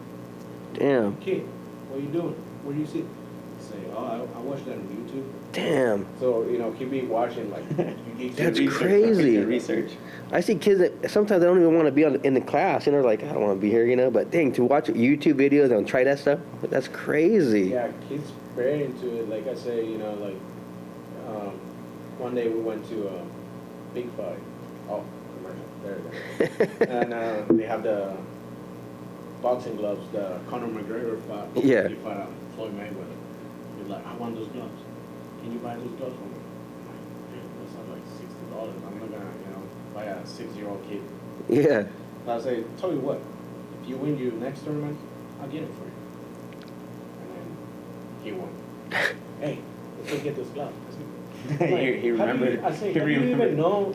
Damn. Kid, what are you doing? Where do you sit? I say, oh, I watched that on YouTube. Damn. So, you know, he'd be watching like That's research. crazy. Research. I see kids that sometimes they don't even want to be in the class. You know, like, I don't want to be here, you know. But dang, to watch YouTube videos and try that stuff, that's crazy. Yeah, kids very into it. Like I say, you know, like one day we went to a big fight. Oh, commercial. There it is. And they have the boxing gloves, the Conor McGregor fought. Yeah. He fought Floyd Mayweather. He's like, I want those gloves. Can you buy those gloves for me? I'm like, dude, those are like $60. I'm not gonna, you know, buy a 6-year-old kid. Yeah. So I say, tell you what, if you win your next tournament, I'll get it for you. And then he won. Hey, let's go get those gloves. I said, He remembered. I say, He how do you remembered. even know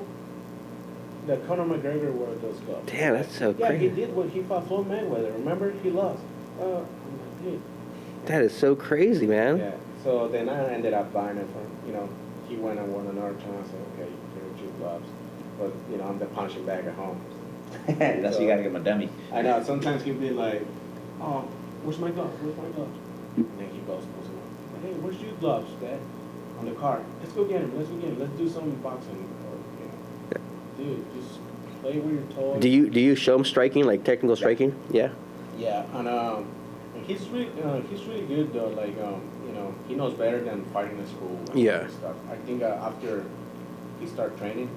that Conor McGregor wore those gloves? Damn, that's so Yeah, crazy. he did when he fought Floyd Mayweather. Remember? He lost. I'm like, dude. That is so crazy, man. Yeah. So then I ended up buying it from, you know, he went and won another tournament. I said, okay, here are 2 gloves. But, you know, I'm the punching bag at home. That's you gotta get my dummy. I know, sometimes he'll be like, oh, where's my gloves? Where's my gloves? And then he goes them up. Hey, where's your gloves, Dad? On the car. Let's go get him. Let's go get him. Let's do some boxing. Or, dude, just play with your toys. Do you show him striking, like technical striking? Yeah. Yeah, and he's really good though. Like he knows better than fighting in school. Yeah. Stuff. I think after he start training,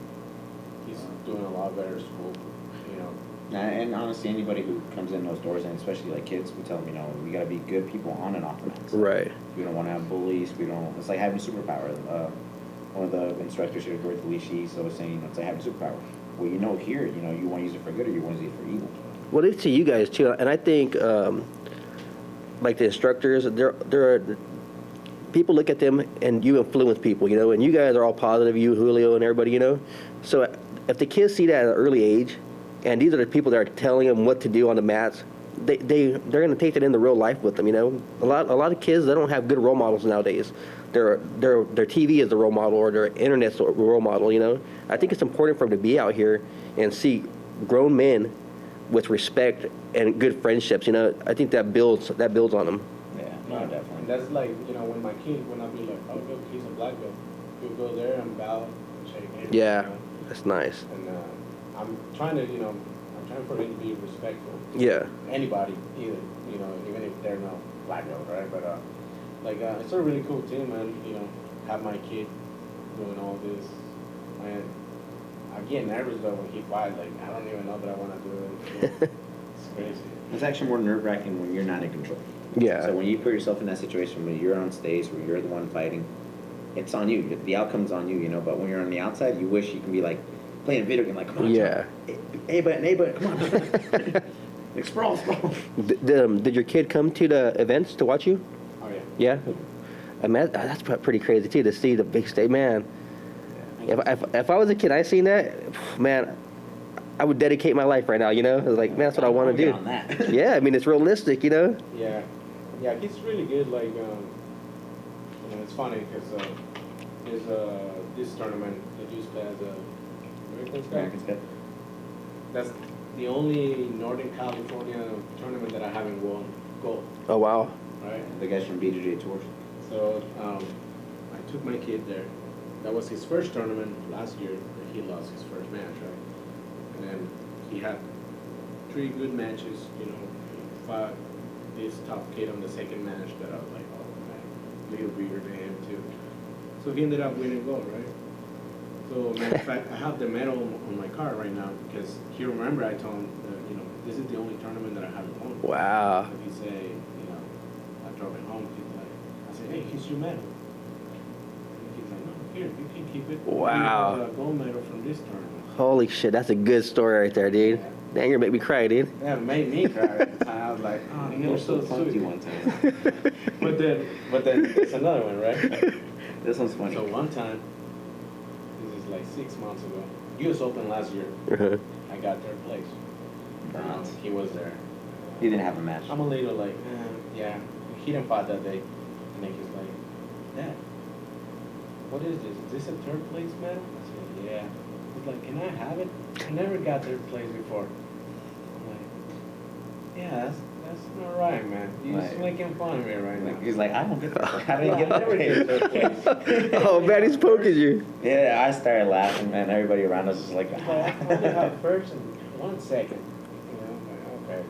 he's doing a lot better at school. And honestly, anybody who comes in those doors, and especially like kids, we tell them, we gotta be good people on and off the mats. Right. We don't want to have bullies. We don't. It's like having superpower. One of the instructors here, Dorothy Lee, she's always saying it's like having superpower. Well, here, you want to use it for good or you want to use it for evil. Well, it's to you guys too, and I think like the instructors, they're people look at them and you influence people, and you guys are all positive, you, Julio, and everybody, So if the kids see that at an early age, and these are the people that are telling them what to do on the mats, they're going to take that into real life with them. A lot of kids, they don't have good role models nowadays. Their TV is the role model, or their internet's the role model. I think it's important for them to be out here and see grown men with respect and good friendships. I think that builds on them. Yeah, no, definitely. And that's like when my kid, when I be like, oh look, he's a black belt, he'll go there and bow and shake hands. Yeah, that's nice. And I'm trying for him to be respectful. Yeah. Anybody, either, even if they're not black belt, right? But it's a really cool team, man. Have my kid doing all this, man. I get nervous though when he fights. Like I don't even know that I want to do it. It's crazy. It's actually more nerve-wracking when you're not in control. Yeah. So when you put yourself in that situation when you're on stage, where you're the one fighting, it's on you. The outcome's on you, But when you're on the outside, you wish you can be like playing a video game, like, come on, yeah. Hey, but come on. Like, sprawl. Did your kid come to the events to watch you? Oh yeah. Yeah. I mean, that's pretty crazy too, to see the big stage, man. If I was a kid, I seen that, man, I would dedicate my life right now. Like, man, that's what I want to do. On that. Yeah, I mean, it's realistic, Yeah, he's really good. Like, it's funny because there's this tournament that used to have American Cup. That's the only Northern California tournament that I haven't won gold. Oh wow. Right. The guys from BJJ Tours. So I took my kid there. That was his first tournament last year. He lost his first match, right? And then he had 3 good matches. He fought this top kid on the second match that I was like, oh man, little bigger than him too. So he ended up winning gold, right? So, matter of fact, I have the medal on my car right now because he remember I told him that, this is the only tournament that I haven't won. Wow. So he say, I drove it home. He's like, I said, hey, here's your medal. And he's like, no, here, you can keep it. Wow. You got a gold medal from this tournament. Holy shit, that's a good story right there, dude. Yeah. Dang, you're gonna make me cry, dude. Yeah, it made me cry at the time. I was like, oh, you're so sweet. One time. But then it's another one, right? This one's funny. So one time, this is like 6 months ago, US Open last year, Uh-huh. I got third place. Bronze. He was there. He didn't have a match. I'm a little like, yeah. He didn't fight that day. And then he's like, Dad, what is this? Is this a third place medal? I said, yeah. He's like, can I have it? I never got third place before. I'm like, yeah, that's not right, man. You're just making fun of me right now. He's like, I don't get that. How did I you get never get third place. Oh man, he's poking you. Yeah, I started laughing, man. Everybody around us was like, He's like, I only have first and 1 second. I'm like, okay,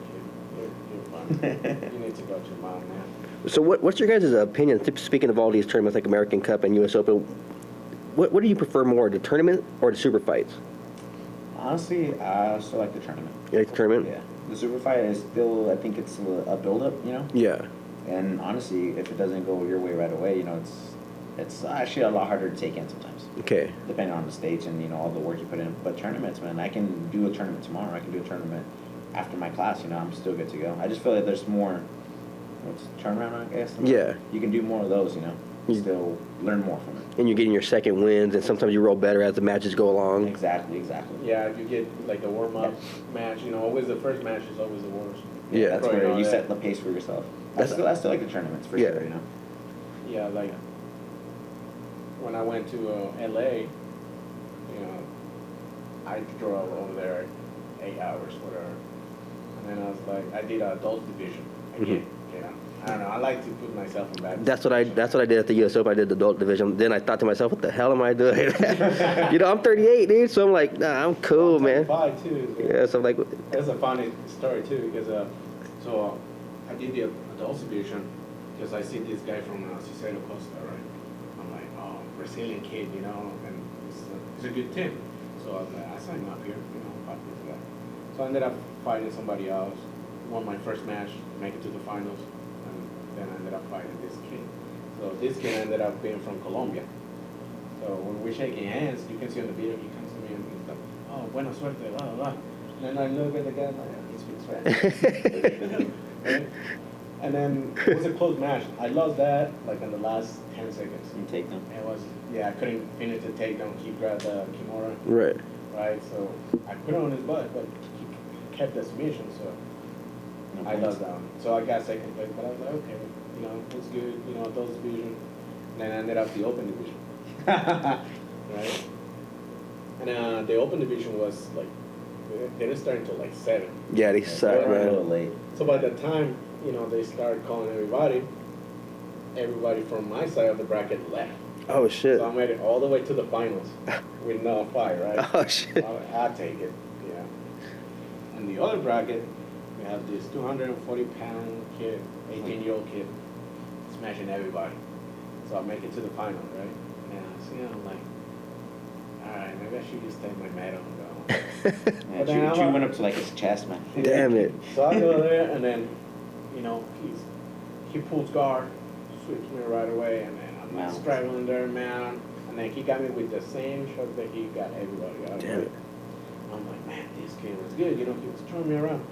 kid, you're fine. You need to go to your mom now. So what's your guys' opinion, speaking of all these tournaments like American Cup and US Open, what do you prefer more, the tournament or the super fights? Honestly, I still like the tournament. You like the tournament? Yeah. The super fight is still, I think it's a build-up, Yeah. And honestly, if it doesn't go your way right away, it's actually a lot harder to take in sometimes. Okay. Depending on the stage and, all the work you put in. But tournaments, man, I can do a tournament tomorrow. I can do a tournament after my class, I'm still good to go. I just feel like there's more, turnaround, I guess? Yeah. You can do more of those, Still learn more from it. And you're getting your second wins, and sometimes you roll better as the matches go along. Exactly. Yeah, you get like a warm-up match, always the first match is always the worst. Yeah. That's where you set the pace for yourself. I still like the tournaments, for sure, Yeah, like when I went to LA, I drove over there 8 hours, whatever. And then I was like, I did adult division again, I don't know. I like to put myself in bad. That's what I did at the U.S. Open. I did the adult division. Then I thought to myself, what the hell am I doing? I'm 38, dude. So I'm like, nah, I'm cool, man. 5 too. So Yeah, so I'm like, that's a funny story too, because so I did the adult division because I see this guy from Cicero Costa, right? I'm like, oh, Brazilian kid, and he's a good team. So I was like, I signed him up here, fight this guy. So I ended up fighting somebody else. Won my first match, make it to the finals, and then I ended up fighting this kid. So this kid ended up being from Colombia. So when we're shaking hands, you can see on the video, he comes to me and he's like, oh, buena suerte, blah, blah, blah. And then I look at the guy, like, he speaks Spanish. Right? And then it was a close match. I lost that, like, in the last 10 seconds. You take them. It was, I couldn't finish the takedown. He grabbed the Kimura. right. Right, so I put it on his butt, but he kept the submission, so No I points. lost that one. So I got second place, but I was like, okay, it's good, those division. And then I ended up the open division. Right? And the open division was like, they didn't start until like 7. Yeah, they They suck, were a little man. late. So by the time, they started calling everybody from my side of the bracket left. Oh, shit. So I made it all the way to the finals with no fight, right? Oh, shit. I'll take it, yeah. In the other bracket, we have this 240-pound kid, 18-year-old kid, smashing everybody. So I make it to the final, right? And I see him, I'm like, all right, maybe I should just take my medal and go. Man, But then Chew went up to like his chest, man. Damn it. So I go there, and then, he pulls guard, sweeps me right away, and then I'm Wow. straddling there, man. And then he got me with the same shot that he got everybody out. Damn it. I'm like, man, this kid was good, he was throwing me around.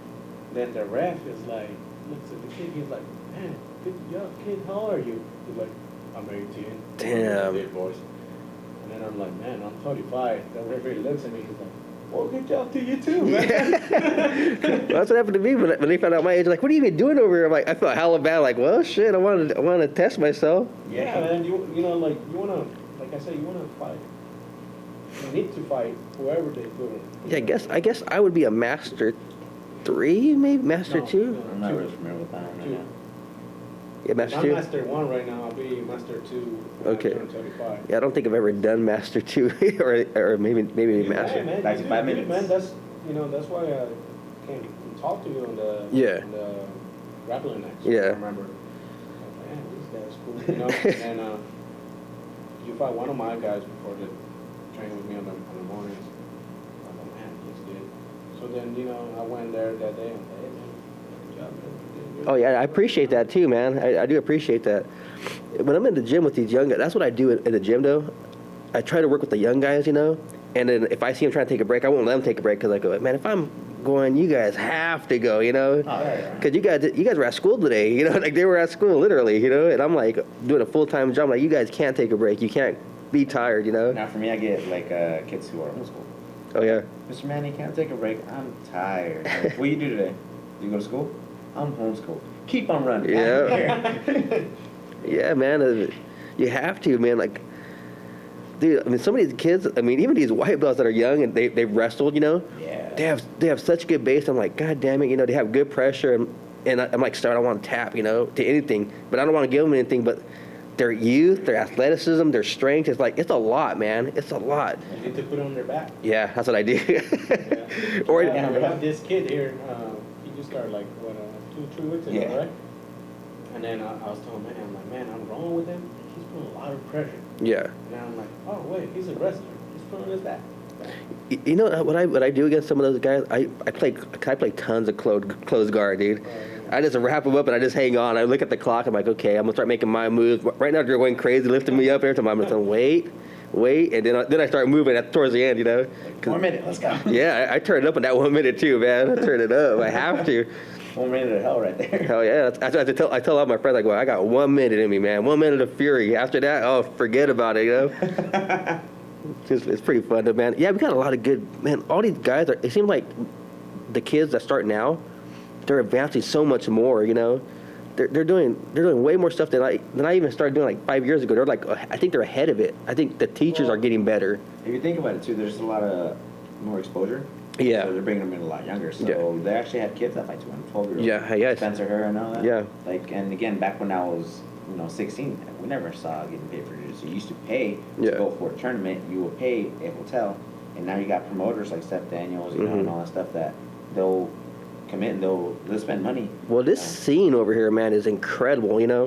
Then the ref is like, looks at the kid, he's like, man, good job, kid, how old are you? He's like, I'm 18. Damn. Big boys. And then I'm like, man, I'm 35. The referee looks at me, he's like, well, good job to you too, man. Well, that's what happened to me when they found out my age. Like, what are you even doing over here? I'm like, I felt hella bad. Like, well, shit, I want to test myself. Yeah, man, you wanna, like I said, you wanna fight. You need to fight whoever they put in. Yeah, I guess I would be a master 3, maybe master No, 2. no. I'm not really familiar with that one right Two. now. Yeah, master I'm 2. Master 1 right now. I'll be Master 2 when Okay. I turn 35. Yeah, I don't think I've ever done master 2 or maybe Yeah, master. man, Like you 5 do minutes. good, man. That's why I came to talk to you on the Yeah. on the grappling night. Yeah. I remember. I was like, man, this guy's cool, And you fight one of my guys before the training with me on the mornings. I'm like, man, he's good. So then I went there that day and I'm like, hey man, good job, man. You did good. Oh, yeah, I appreciate that too, man. I do appreciate that. When I'm in the gym with these young guys, that's what I do in the gym, though. I try to work with the young guys, and then if I see them trying to take a break, I won't let them take a break because I go, man, if I'm going, you guys have to go, Oh, yeah. Because you guys were at school today, like they were at school, literally, and I'm like doing a full-time job. Like, you guys can't take a break. You can't be tired, Now for me, I get like kids who are homeschooled. Oh, yeah. Mr. Manny, can't take a break. I'm tired. Like, what do you do today? You go to school? I'm homeschooled. Keep on running. Yeah. Yeah, man. You have to, man. Like, dude, I mean, some of these kids, I mean, even these white belts that are young and they've wrestled, Yeah. they have such good base. I'm like, God damn it, they have good pressure. And I'm like, I want to tap, to anything. But I don't want to give them anything. But their youth, their athleticism, their strength, it's a lot, man. It's a lot. You need to put it on their back. Yeah, that's what I do. Yeah. Or we have this kid here. He just started like 2 weeks ago, Yeah. right? And then I was telling man, I'm like, man, I'm rolling with him. He's putting a lot of pressure. yeah. And I'm like, oh wait, he's a wrestler. He's putting his back. You know what I do against some of those guys? I play tons of close guard, dude. I just wrap them up and I just hang on. I look at the clock. I'm like, okay, I'm gonna start making my moves. Right now they're going crazy, lifting me up every time. I'm just like, wait, and then I start moving towards the end, 1 minute. Let's go. Yeah, I turn it up in that 1 minute too, man. I turn it up. I have to. 1 minute of hell right there. Hell yeah. I tell all my friends, like, well, I got 1 minute in me, man. 1 minute of fury. After that, oh, forget about it, It's pretty fun, though, man. Yeah, we got a lot of good, man. All these guys it seems like the kids that start now, they're advancing so much more, They're doing way more stuff than I even started doing like 5 years ago. They're like, I think they're ahead of it. I think the teachers are getting better. If you think about it too, there's a lot of more exposure. Yeah. So they're bringing them in a lot younger. So Yeah. they actually had kids that fight to win, 12-year-old. Yeah, yes. Spencer her and all that. Yeah. Like, and again, back when I was, 16, we never saw getting paid for jiu-jitsu. You used to pay to go for a tournament. You would pay a hotel, and now you got promoters like Steph Daniels, you know, and all that stuff that they'll commit and they'll spend money. Well, this scene over here, man, is incredible. You know,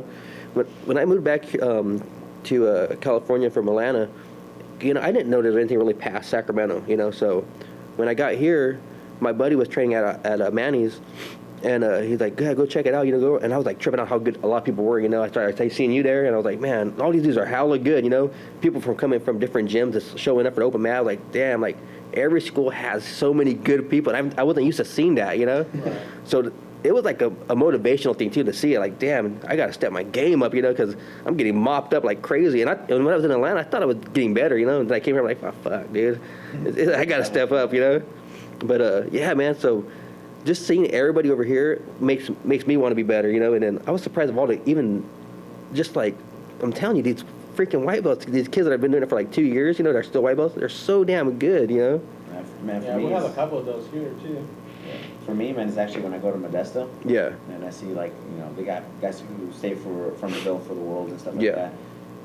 when I moved back to California from Atlanta, you know, I didn't know there was anything really past Sacramento. You know, so when I got here, my buddy was training at Manny's, and he's like, "Yeah, go check it out." You know, go. And I was like tripping out how good a lot of people were. You know, I started seeing you there, and I was like, "Man, all these dudes are hella good." You know, people coming from different gyms, just showing up for the open mat. I was like, "Damn!" Like every school has so many good people, and I wasn't used to seeing that. You know, so it was like a motivational thing too to see it. Like, damn, I gotta step my game up. You know, because I'm getting mopped up like crazy. And when I was in Atlanta, I thought I was getting better. You know, and then I came here, I'm like, "Oh, fuck, dude, I gotta step up." You know, but yeah, man. So just seeing everybody over here makes me want to be better, you know. And then I was surprised of all the, even just like, I'm telling you, these freaking white belts, these kids that have been doing it for like 2 years, you know, they're still white belts. They're so damn good, you know. Man, for Yeah, me, we have a couple of those here too. for me, man, it's actually when I go to Modesto. Yeah. And I see, like, they got guys who stay from the bill for the world and stuff like Yeah. that.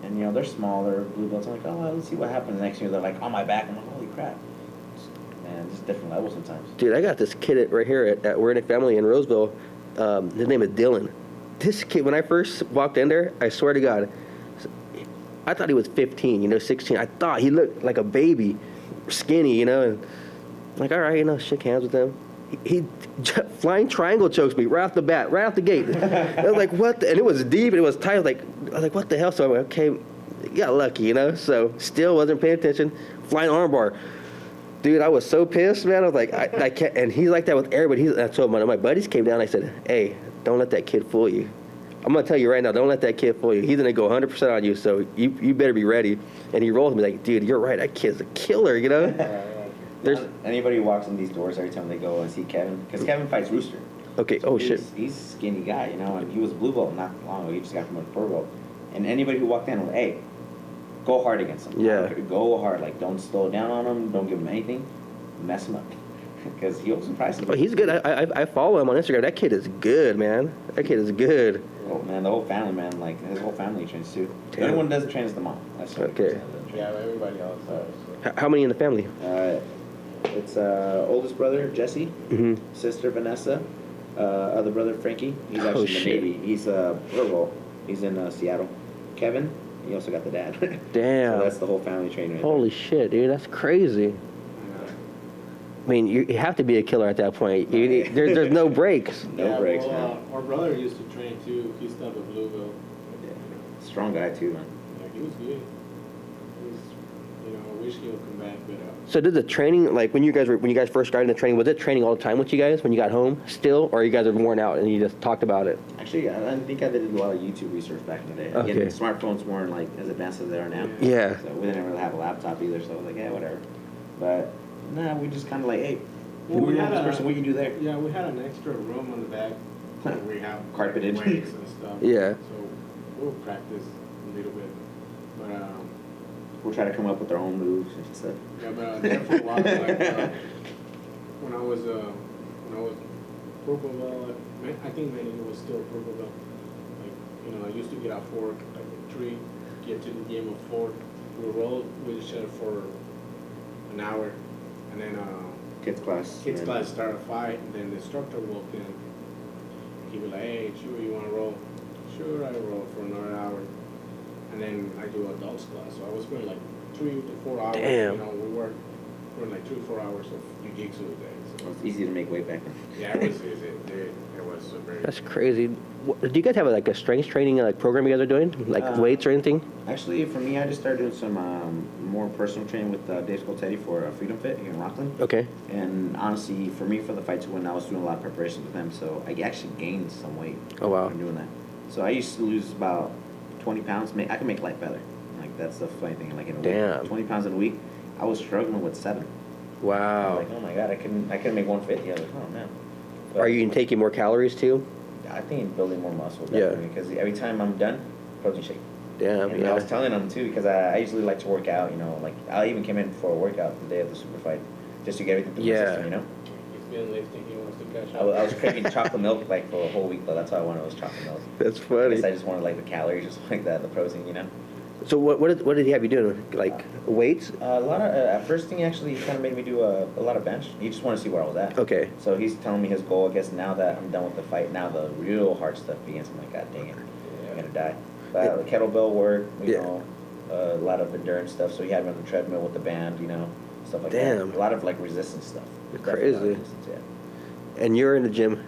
And, they're smaller, blue belts. I'm like, oh, well, let's see what happens. Next year, they're like on my back. I'm like, holy crap. Man, it's different levels sometimes. Dude, I got this kid right here at We're in a Family in Roseville. His name is Dylan. This kid, when I first walked in there, I swear to God, I thought he was 15, 16. I thought he looked like a baby, skinny, and I'm like, all right, shake hands with him. He flying triangle chokes me right off the bat, right off the gate. I was like, what? And it was deep and it was tight. I was like, what the hell? So I went, okay, you got lucky, So still wasn't paying attention. Flying armbar. Dude, I was so pissed, man. I was like, I can't. And he's like that with everybody. I told my buddies came down. I said, hey, don't let that kid fool you. I'm going to tell you right now, don't let that kid fool you. He's going to go 100% on you, so you better be ready. And he rolls me like, dude, you're right. That kid's a killer, There's anybody who walks in these doors every time they go and see Kevin, because Kevin fights Rooster. Okay, so shit. He's a skinny guy, and he was a blue belt not long ago. He just got promoted to purple belt. And anybody who walked in was, hey, go hard against him. Yeah. Go hard. Like, don't slow down on him. Don't give him anything. Mess him up. Because he'll surprise him. Oh, he's good. I follow him on Instagram. That kid is good, man. That kid is good. Oh, man, the whole family, man. Like, his whole family trains, too. Damn. The only one who doesn't train is the mom. That's okay. Yeah, everybody else does. How many in the family? It's oldest brother, Jesse. Mm-hmm. Sister, Vanessa. Other brother, Frankie. He's actually in the shit. Navy. He's purple. He's in Seattle. Kevin. You also got the dad. Damn. So that's the whole family train right Holy shit, dude. That's crazy. I mean, you have to be a killer at that point. There's no breaks. No breaks, man. Our brother used to train too. He started with Louisville. Yeah. Strong guy, too, man. Yeah, he was good. I wish he would come back, but So did the training, like when you guys first started the training, was it training all the time with you guys when you got home still, or you guys are worn out and you just talked about it? Actually, I think I did a lot of YouTube research back in the day. Okay. Again, smartphones weren't like as advanced as they are now. Yeah. So we didn't really have a laptop either, so I was like, yeah, whatever. But nah, we just kind of like, hey, we had this person, what you do there? yeah, we had an extra room on the back where we have Carpeted. weights and stuff. Yeah. So we'll practice a little bit, but We'll try to come up with our own moves and stuff. yeah, but there for a while, like when I was purple belt, I think maybe it was still purple belt. Like I used to get out 4, like 3, get to the game of 4. We roll with each other for an hour, and then Kids class. class started a fight, and then the instructor walked in. He was like, "Hey, sure, you want to roll?" Sure, I roll for another hour, and then I do adults class. So I was spending like 3 to 4 hours. Damn. We worked for like 3 to 4 hours of jiu-jitsu a day. So It's easy to make weight back then. yeah, it was easy. It was very. That's crazy. Do you guys have like a strength training program you guys are doing, like weights or anything? Actually, for me, I just started doing some more personal training with Dave Scoltetti for Freedom Fit here in Rockland. Okay. And honestly, for me, for the fight to win, I was doing a lot of preparation with them, so I actually gained some weight. Oh, wow. From doing that. So I used to lose about 20 pounds. I can make light better. Like, that's the funny thing. Like, in a Damn. week, 20 pounds in a week, I was struggling with 7. I Wow. was like, oh my God, I couldn't make 150. I was like, oh man. But Are you taking more calories too? I think building more muscle, Yeah. definitely. Because every time I'm done, protein shake. Damn. And I was telling them too, because I usually like to work out, like I even came in for a workout the day of the super fight. just to get everything through Yeah. my system, you know. He's been lifting. He wants to catch I up. was craving chocolate milk like for a whole week though. That's all I wanted was chocolate milk. That's I funny. guess I just wanted like the calories, just like that, the protein, you know. So what did he have you doing? Like weights? A lot of at first thing actually, he kind of made me do a lot of bench. He just wanted to see where I was at. Okay. So he's telling me his goal. I guess now that I'm done with the fight, now the real hard stuff begins. I'm like, God dang it, I'm gonna die. But the kettlebell work, you know, a lot of endurance stuff. So he had me on the treadmill with the band, you know, stuff like that. Damn. A lot of like resistance stuff. Crazy. Definitely a lot of resistance, yeah. And you're in the gym.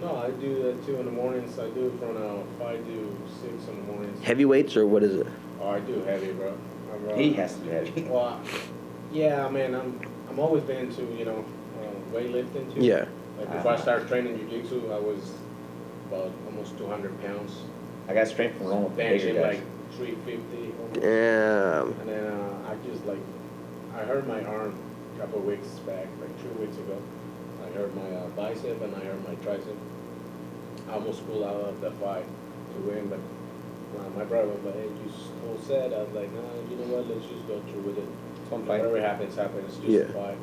No, I do that too in the mornings. I do from 5 to 6 in the mornings. Heavy weights or what is it? Oh, I do heavy, bro. He has to be heavy. Well, yeah, man, I'm always been into, you know, weightlifting too. Yeah. Like before I started training jiu-jitsu, I was about almost 200 pounds. I got strength from rolling with the bigger Benching guys. like 350 almost. Damn. And then I just like, I hurt my arm a couple of weeks back, like 2 weeks ago. I hurt my bicep and I hurt my tricep. I almost pulled out of the fight to win, but my brother was like, hey, you all set? I was like, nah, you know what, let's just go through with it. Fun fight. Whatever happens, happens, just Yeah. a fight.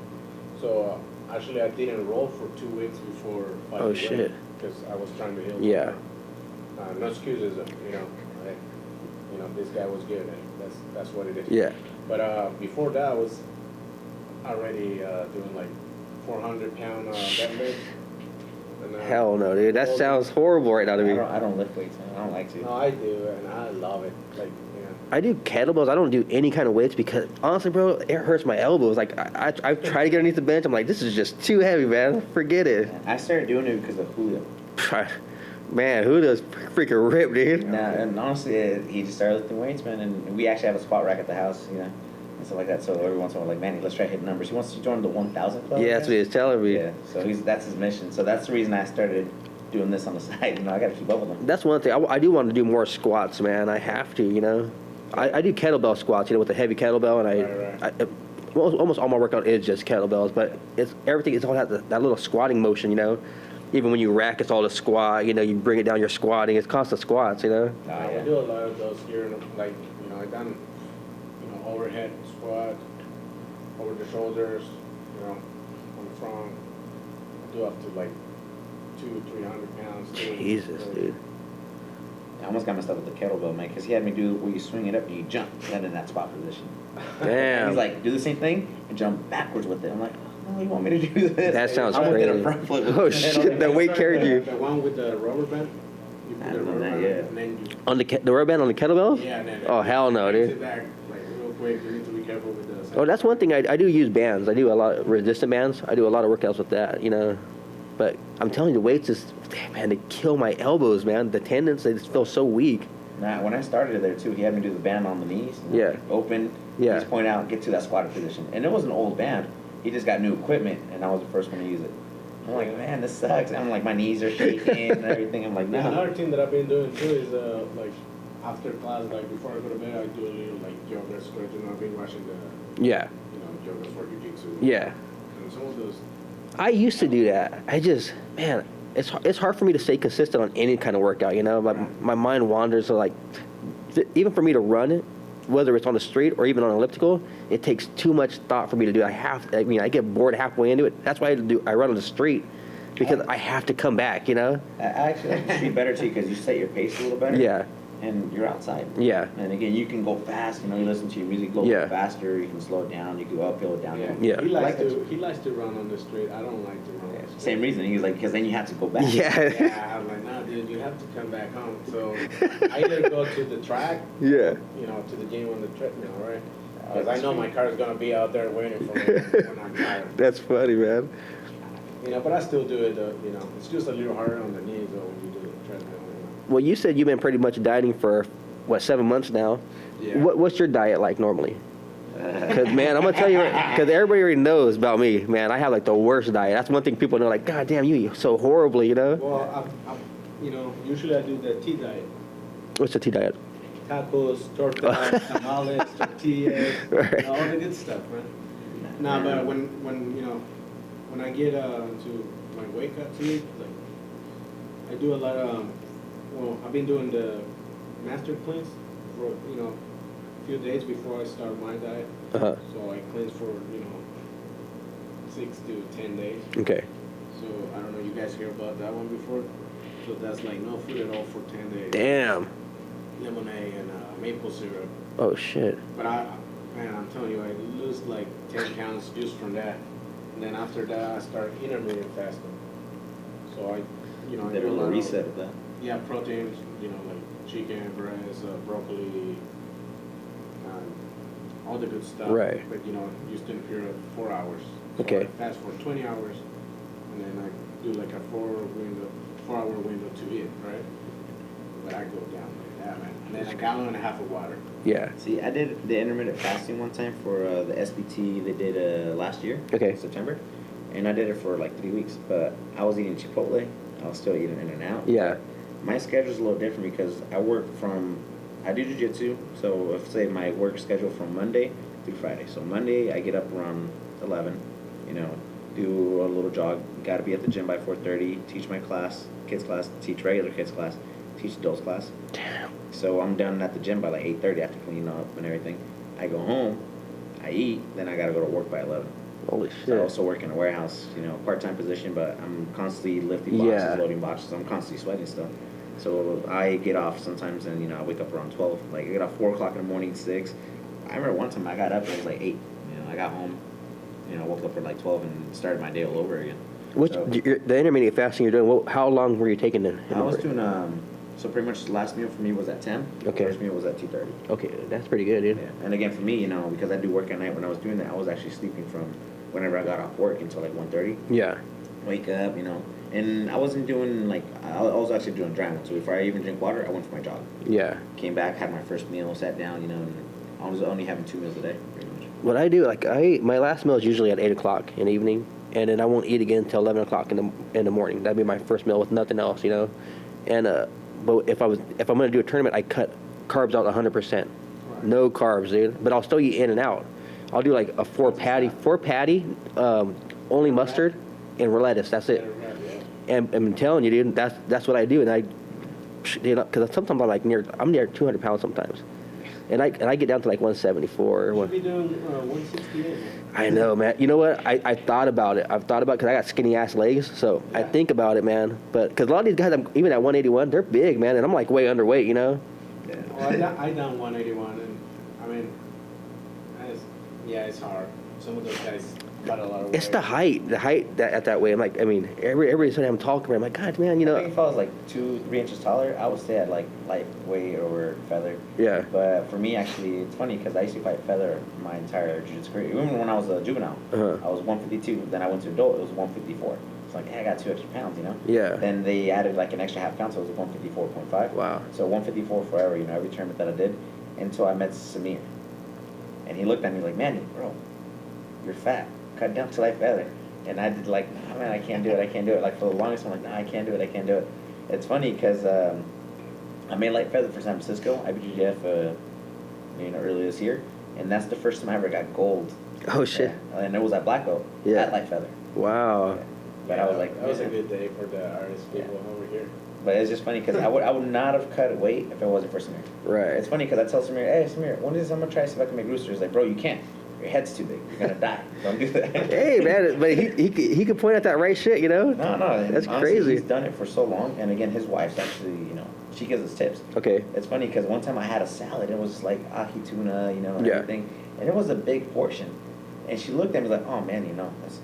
So actually I didn't roll for 2 weeks before fighting. Oh, shit. Because I was trying to heal. Yeah. No excuses, you know. You know, this guy was good, and that's what it is. Yeah. But before that, I was already doing like 400-pound deadlift. And, Hell no, dude. That sounds horrible right now to me. I don't lift weights. Man. I don't like to. No, I do, and I love it. Like, you know. I do kettlebells. I don't do any kind of weights because honestly, bro, it hurts my elbows. Like I've tried to get underneath the bench. I'm like, this is just too heavy, man. Forget it. I started doing it because of Julio. Man, who does freaking rip, dude? Nah, and honestly, he just started lifting weights, man. And we actually have a squat rack at the house, you know, and stuff like that. So every once in a while, like, Manny, let's try hitting numbers. He wants to join the 1,000 club. Yeah, that's what he was telling me. Yeah, so that's his mission. So that's the reason I started doing this on the side. You know, I got to keep up with him. That's one thing. I do want to do more squats, man. I have to, you know. I do kettlebell squats, you know, with a heavy kettlebell, and Right. well, almost all my workout is just kettlebells, but it's everything. It's all that little squatting motion, you know. Even when you rack, it's all the squat. You know, you bring it down. You're squatting. It's constant squats, you know. We do a lot of those here, like, you know, I done, you know, overhead squat, over the shoulders, you know, on the front. I do up to like 200-300 pounds. too. Jesus, dude. I almost got messed up with the kettlebell, man, because he had me do where you swing it up and you jump, land in that spot position. Damn. He's like, do the same thing and jump backwards with it. I'm like, oh, you want me to do this? That sounds I went to crazy. the front flip with Oh the head shit, on that it. weight carried you. The one with the rubber band. You I put the don't know rubber that band yet. and then you. On the rubber band on the kettlebell? Yeah, and then. Oh hell no, Sit dude. back, like, real quick. You need to be careful with the. Oh, that's one thing I do use bands. I do a lot of resistant bands. I do a lot of workouts with that, you know. But I'm telling you, the weights just, man, they kill my elbows, man. The tendons, they just feel so weak. Nah, when I started there too, he had me do the band on the knees. You know, Yeah. like open. Yeah. Just point out, get to that squatted position. And it was an old band. He just got new equipment, and I was the first one to use it. I'm like, man, this sucks. I'm like, my knees are shaking and everything. I'm like, Yeah, no. another thing that I've been doing too is like after class, like before I go to bed, I do a little like yoga stretch. You know, I've been watching the Yeah. yoga for jiu-jitsu. Yeah. And some of those. I used to do that. I just, man, it's hard for me to stay consistent on any kind of workout, you know. My mind wanders. So like, even for me to run it, whether it's on the street or even on elliptical, it takes too much thought for me to do. I get bored halfway into it. That's why I run on the street, because I have to come back, you know. I actually like the street better too because you set your pace a little better. Yeah. And you're outside. Yeah. And again, you can go fast. You know, you listen to your music, go Yeah. faster. You can slow it down. You can go uphill, downhill. Yeah. He likes I like to. He likes to run on the street. I don't like to run. On the street. Same reason. He was like, because then you have to go back. Yeah. Yeah, I'm like, nah, dude, you have to come back home. So I either go to the track, Yeah. you know, to the gym on the treadmill, right? Because I know my car is gonna be out there waiting for me when I'm tired. That's funny, man. You know, but I still do it. You know, it's just a little harder on the knees though when you do the treadmill. Well, you said you've been pretty much dieting for, what, 7 months now? Yeah. What's your diet like normally? Because, man, I'm going to tell you, because everybody already knows about me, man. I have, like, the worst diet. That's one thing people know, like, God damn, you eat so horribly, you know? Well, you know, usually I do the T diet. What's the T diet? Tacos, tortas, tamales, tortillas, Right. all the good stuff, man. Nah, but when you know, when I get to my wake up to it, like I do a lot of, well, I've been doing the master cleanse for, you know, a few days before I start my diet. Uh-huh. So I cleanse for, you know, 6 to 10 days. Okay. So I don't know, you guys hear about that one before? So that's like no food at all for 10 days. Damn. Lemonade and maple syrup. Oh shit. But man, I'm telling you, I lose like 10 pounds just from that. And then after that, I start intermittent fasting. So I Did a do little lot reset of that. Yeah, proteins, like chicken, breast, broccoli, all the good stuff. Right. But, just in a period of 4 hours. So Okay. I fast for 20 hours, and then I do like a 4-hour window to eat, right? But I go down like that, man. And then a gallon and a half of water. Yeah. See, I did the intermittent fasting one time for the SBT they did last year, Okay. September, and I did it for like 3 weeks. But I was eating Chipotle. I was still eating In-N-Out. Yeah. My schedule's a little different because I do jiu-jitsu, so if say my work schedule from Monday through Friday. So Monday I get up around 11, do a little jog. Got to be at the gym by 4:30. Teach my class, kids class. Teach regular kids class. Teach adults class. Damn. So I'm done at the gym by like 8:30 after cleaning up and everything. I go home, I eat, then I gotta go to work by 11. Holy So I shit. also work in a warehouse, part-time position, but I'm constantly lifting boxes, Yeah. loading boxes. I'm constantly sweating stuff. So I get off sometimes, and I wake up around 12. Like I get off 4 o'clock in the morning, 6. I remember one time I got up and it was like 8. I got home, woke up at like 12 and started my day all over again. So, The intermittent fasting you're doing, how long were you taking it? I was doing so pretty much the last meal for me was at 10. Okay. First meal was at 2:30. Okay, that's pretty good, dude. Yeah. And again for me, because I do work at night, when I was doing that, I was actually sleeping from whenever I got off work until like 1:30. Yeah. Wake up, and I wasn't doing like I was actually doing dry ones. So before I even drink water, I went for my jog. Yeah. Came back, had my first meal, sat down, and I was only having 2 meals a day, pretty much. What I do, my last meal is usually at 8 o'clock in the evening, and then I won't eat again until 11 o'clock in the morning. That'd be my first meal with nothing else, And but if I'm gonna do a tournament, I cut carbs out 100%. Right. No carbs, dude. But I'll still eat In-N-Out. I'll do like a four patty, only mustard and lettuce. That's it. And I'm telling you, dude, that's what I do. And because sometimes I'm near 200 pounds sometimes, and I get down to like 174. You should be doing 168, man. I know, man. You know what? I thought about it. I've thought about it because I got skinny ass legs, so I think about it, man. But because a lot of these guys, even at 181, they're big, man, and I'm like way underweight, Yeah. Well, I done 181, and I mean, it's hard. Some of those guys got a lot of weight. it's the height at that way. I'm like, every time I'm talking, I'm like, God, man, I think if I was like 2-3 inches taller, I would stay at like lightweight or feather. Yeah. But for me, actually, it's funny because I used to fight feather my entire jiu-jitsu career. Even when I was a juvenile, I was 152. Then I went to adult, it was 154. It's like, hey, I got 2 extra pounds, Yeah. Then they added like an extra half pound, so it was 154.5. Wow. So 154 forever, every tournament that I did, until I met Samir. And he looked at me like, Manny, bro, you're fat. Cut down to light feather. And I did like, nah, man, I can't do it. Like for the longest, I'm like, nah, I can't do it. It's funny because I made light feather for San Francisco, IBGF, earlier this year. And that's the first time I ever got gold. Oh, shit. Yeah. And it was at black belt, at light feather. Wow. Yeah. But I was like, that was a man. good day for the artist people over here. But it's just funny because I would not have cut weight if it wasn't for Samir. Right. It's funny because I tell Samir, hey, Samir, one of these I'm going to try to see if I can make roosters. He's like, bro, you can't. Your head's too big. You're going to die. Don't do that. Hey, man, but he could point at that right shit, No. That's honestly, crazy. He's done it for so long. And again, his wife's actually, she gives us tips. Okay. It's funny because one time I had a salad. It was like ahi tuna, and Yeah. everything. And it was a big portion. And she looked at me like, oh, man,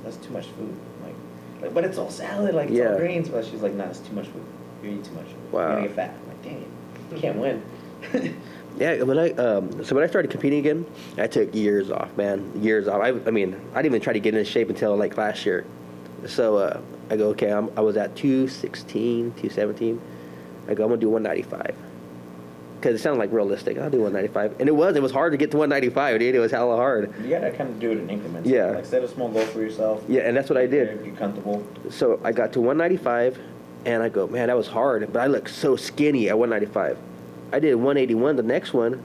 that's too much food. Like, but it's all salad, like it's all greens. But she's like, no, it's too much food. You're eating too much. Wow. You're going to get fat. I'm like, dang it. You can't win. Yeah, when I started competing again, I took years off, man. Years off. I didn't even try to get into shape until like last year. So I go, okay, I was at 216, 217. I go, I'm gonna do 195. Because it sounded like realistic. I'll do 195. And it was hard to get to 195, dude. It was hella hard. You gotta kind of do it in increments. Yeah. Like set a small goal for yourself. Yeah, and that's what I did. Be comfortable. So I got to 195, and I go, man, that was hard. But I looked so skinny at 195. I did 181. The next one,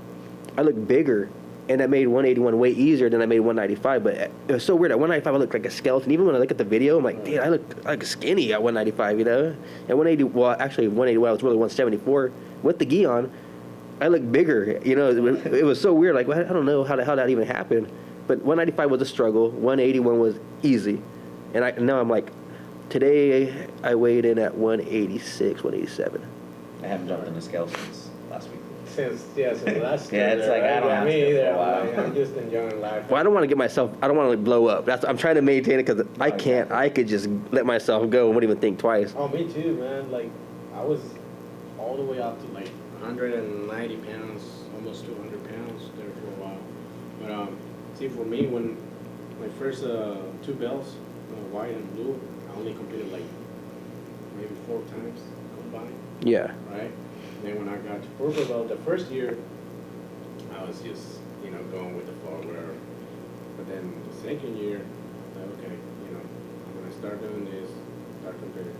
I looked bigger, and that made 181 way easier than I made 195. But it was so weird. At 195, I looked like a skeleton. Even when I look at the video, I'm like, dude, I look like skinny at 195, And 180, well, actually 181, I was really 174 with the gi on. I looked bigger, It was so weird. Like, I don't know how that even happened. But 195 was a struggle. 181 was easy. And now I'm like, today I weighed in at 186, 187. I haven't jumped on the scale since last week. Since last Yeah, it's like, I don't have me to either. for a while. I'm just enjoying life. Well, I don't want to get myself, I don't want to blow up. I'm trying to maintain it because I can't. I could just let myself go and wouldn't even think twice. Oh, me too, man. Like, I was all the way up to like 190 pounds, almost 200 pounds there for a while. But see, for me, when my first 2 belts, white and blue, I only competed like maybe 4 times combined. Yeah. Right? And then when I got to purple belt, the first year, I was just, going with the flow, whatever. But then the second year, I was like, okay, I'm going to start doing this, start competing.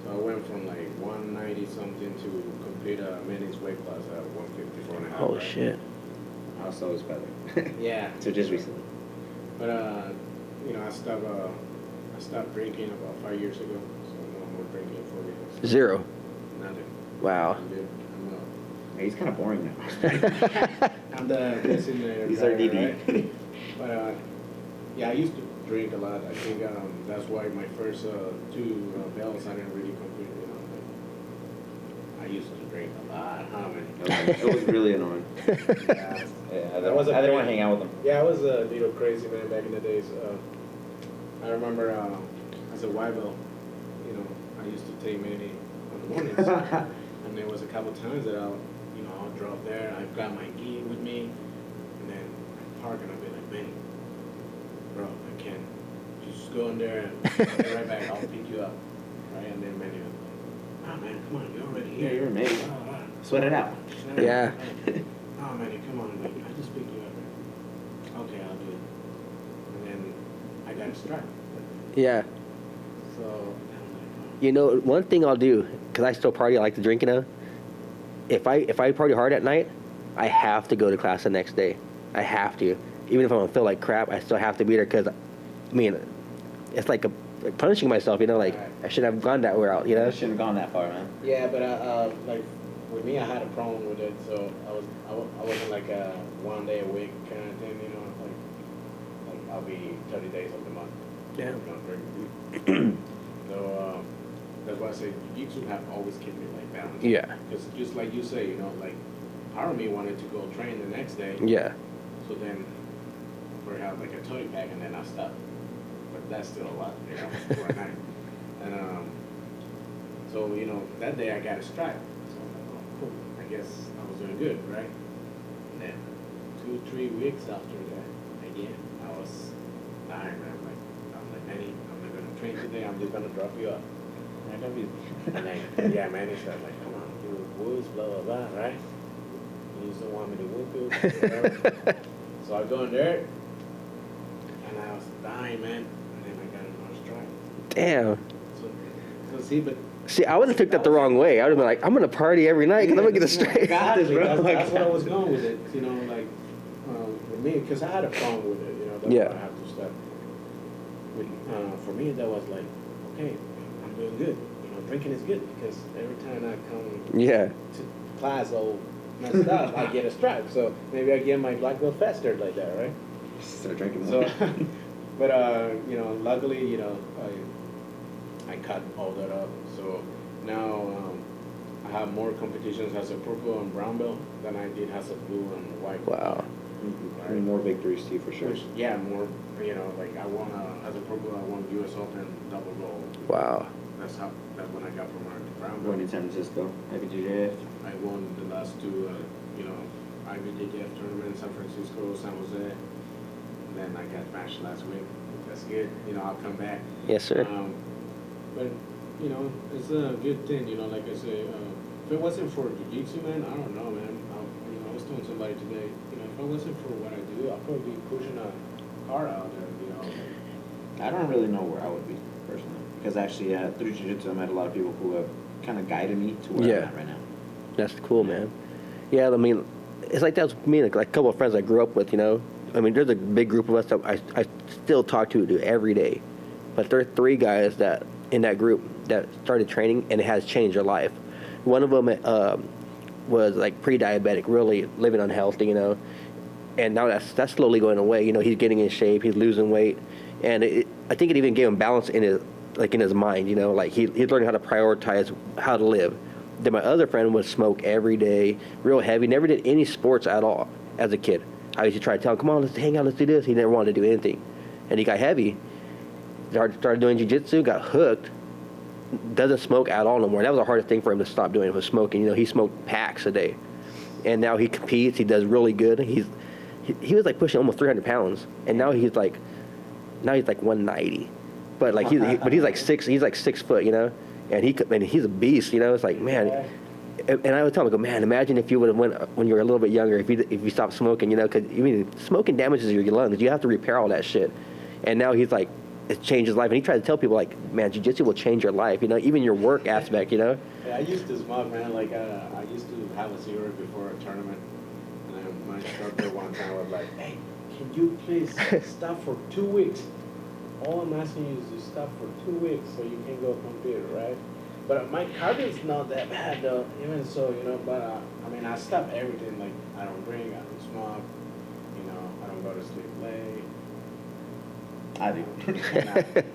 So I went from like 190 something to compete men's weight class at 154 and a half. Oh, right? shit. I was always better. Yeah. So just recently. But, I stopped drinking about 5 years ago. So no more drinking for me. Zero. Nothing. Wow. I'm good. Yeah, he's kind of boring now. I'm the missing the He's our driver, DD. right? But yeah, I used to drink a lot. I think that's why my first 2 belts I didn't really compete. I used to drink a lot. How many? It was really annoying. Yeah, Yeah, I didn't want to hang out with him. yeah, I was a little crazy man back in the days. I remember as a white belt, I used to take Manny on the mornings, and there was a couple times that I'll drop there. I've got my gi with me, and then I park and I'll be like, Manny, bro, I can't. Just go in there and I'll be right back. I'll pick you up, right? And then Manny, oh man, come on, you're already here. Yeah, you're amazing. Sweat it out. Yeah. Oh Manny, come on, like, I just pick you up. Okay, I'll do it. And then I got a strike. Yeah. So I'm like, One thing I'll do, because I still party, I like to drink, if I party hard at night, I have to go to class the next day. I have to. Even if I don't feel like crap, I still have to be there because, it's like punishing myself, like, I shouldn't have gone that route, I shouldn't have gone that far, man. yeah, but like with me, I had a problem with it, so I wasn't like a 1 day a week kind of thing, like I'll be 30 days of the month. Yeah. Not drinking. So that's why I say jiu-jitsu have always kept me like balanced. Yeah. Because just like you say, like part of me wanted to go train the next day. Yeah. So then we have like a 20 pack and then I stop. But that's still a lot, for a night. And so that day I got a strike. So I'm like, oh cool. I guess I was doing good, right? And then 2-3 weeks after that, again, I was dying, man. I'm like, Manny, I'm not gonna train today, I'm just gonna drop you off. And like, yeah, Manny said, like, come on, you woods, blah blah blah, right? You just don't want me to whoop you, whatever. So I go in there, and I was dying, man. And then I got another strike. Damn. So see, but See, I would have took that the wrong way. I would have been like, I'm going to party every night because I'm going to get it straight. Got this, bro. that's what I was going with it, like, with me, because I had a problem with it, that's Yeah. why I have to stop. For me, that was like, okay, I'm doing good. Drinking is good, because every time I come Yeah. to class all messed up, I get a stripe. So maybe I get my black belt faster like that, right? Start drinking So, more. but luckily, I cut all that up. So now I have more competitions as a purple and brown belt than I did as a blue and white. Wow. Right. More victories too, for sure. Which, yeah, more. Like I won as a purple, I won U.S. Open double gold. Wow. That's when I got promoted to brown Going belt. in San Francisco, IBJJF. I won the last 2, IBJJF tournament in San Francisco, San Jose. And then I got matched last week. That's good. I'll come back. Yes, sir. But, it's a good thing, like I say, if it wasn't for jiu-jitsu, man, I don't know, man. I was telling somebody today, if it wasn't for what I do, I'd probably be pushing a car out there, I don't really know where I would be, personally. Because actually, through jiu-jitsu, I met a lot of people who have kind of guided me to where Yeah. I'm at right now. That's cool, man. Yeah, it's like that with me, like a couple of friends I grew up with, there's a big group of us that I still talk to every day. But there are 3 guys that in that group that started training, and it has changed their life. One of them was like pre-diabetic, really living unhealthy, and now that's slowly going away. He's getting in shape, he's losing weight, and I think it even gave him balance in his mind, you know, like he learned how to prioritize how to live. Then my other friend would smoke every day, real heavy, never did any sports at all as a kid. I used to try to tell him, come on, let's hang out, let's do this. He never wanted to do anything. And he got heavy, started doing jiu-jitsu, got hooked, doesn't smoke at all no more. That was the hardest thing for him to stop doing, was smoking. You know, he smoked packs a day. And now he competes, he does really good. He was like pushing almost 300 pounds. And now he's like 190. But like he's like 6 foot, you know? And he's a beast, you know. It's like, man. And I would tell him, I go, man, imagine if you would have went when you were a little bit younger, if you stopped smoking, you know, because smoking damages your lungs. You have to repair all that shit. And now he's like, it changed his life. And he tried to tell people, like, man, jiu-jitsu will change your life, you know, even your work aspect, you know. Yeah, I used to smoke, man. Like I used to have a cigarette before a tournament, and then my instructor one time was like, hey, can you please stop for 2 weeks? All I'm asking you is to stop for 2 weeks so you can go compete, right? But my cardio's not that bad though, even so, you know, but I mean, I stop everything, like, I don't drink, I don't smoke, you know, I don't go to sleep late. I do.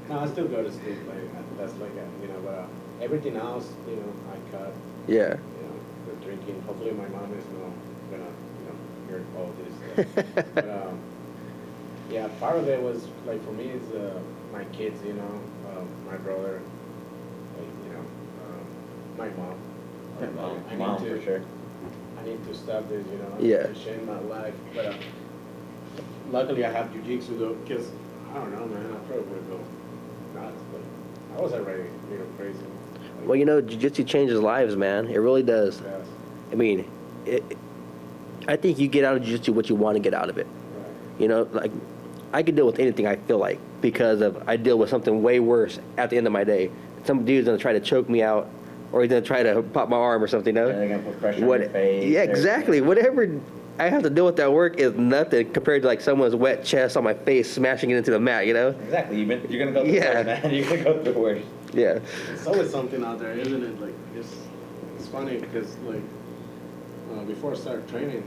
No, I still go to sleep late, that's like, you know, but everything else, you know, I cut, Yeah. you know, the drinking, hopefully my mom is not gonna, you know, hear all this. But, yeah, part of it was, like, for me, is my kids, you know, my brother, like, you know, my mom. I Mom need to, for sure. I need to stop this, you know, Yeah. to change my life. But luckily I have jiu-jitsu though, because, I don't know, man, I probably would go nuts, but I was already, you know, crazy. Like, Well, you know, jiu-jitsu changes lives, man. It really does. yes, I mean, I think you get out of jiu-jitsu what you want to get out of it. right. You know, like, I can deal with anything, I feel like, because I deal with something way worse at the end of my day. Some dude's going to try to choke me out, or he's going to try to pop my arm or something, you know? Yeah, they're gonna put pressure on your face. Yeah, everything. exactly. Whatever I have to deal with that work is nothing compared to, like, someone's wet chest on my face smashing it into the mat, you know? Exactly. You're gonna go through Yeah. worse, man. You're gonna go through worse. Yeah. It's always something out there, isn't it? Like, it's funny because, like, before I started training,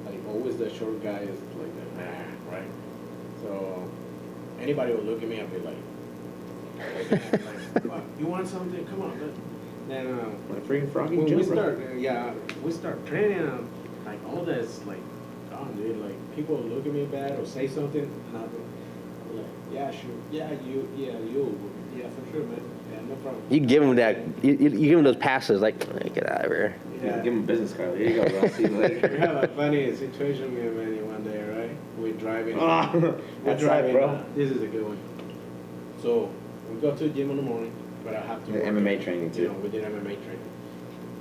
like, always the short guy is like, right? So, anybody would look at me and be like, what, you want something? Come on. Then, Like freaking froggy when jump. we start training, like, all this, like, oh, dude, like, people look at me bad or say something, and I'll be like, yeah, sure, yeah, yeah, for sure, man, yeah, no problem. You give them that, you give them those passes, like, "Hey, get out of here." Yeah. Give him a business card. Here you go, bro. See you We later. have a funny situation, me and Manny, one day, right? We're driving. Oh, that's right, bro. This is a good one. So we go to the gym in the morning, but I have to The work MMA it. training, too. You know, we did MMA training.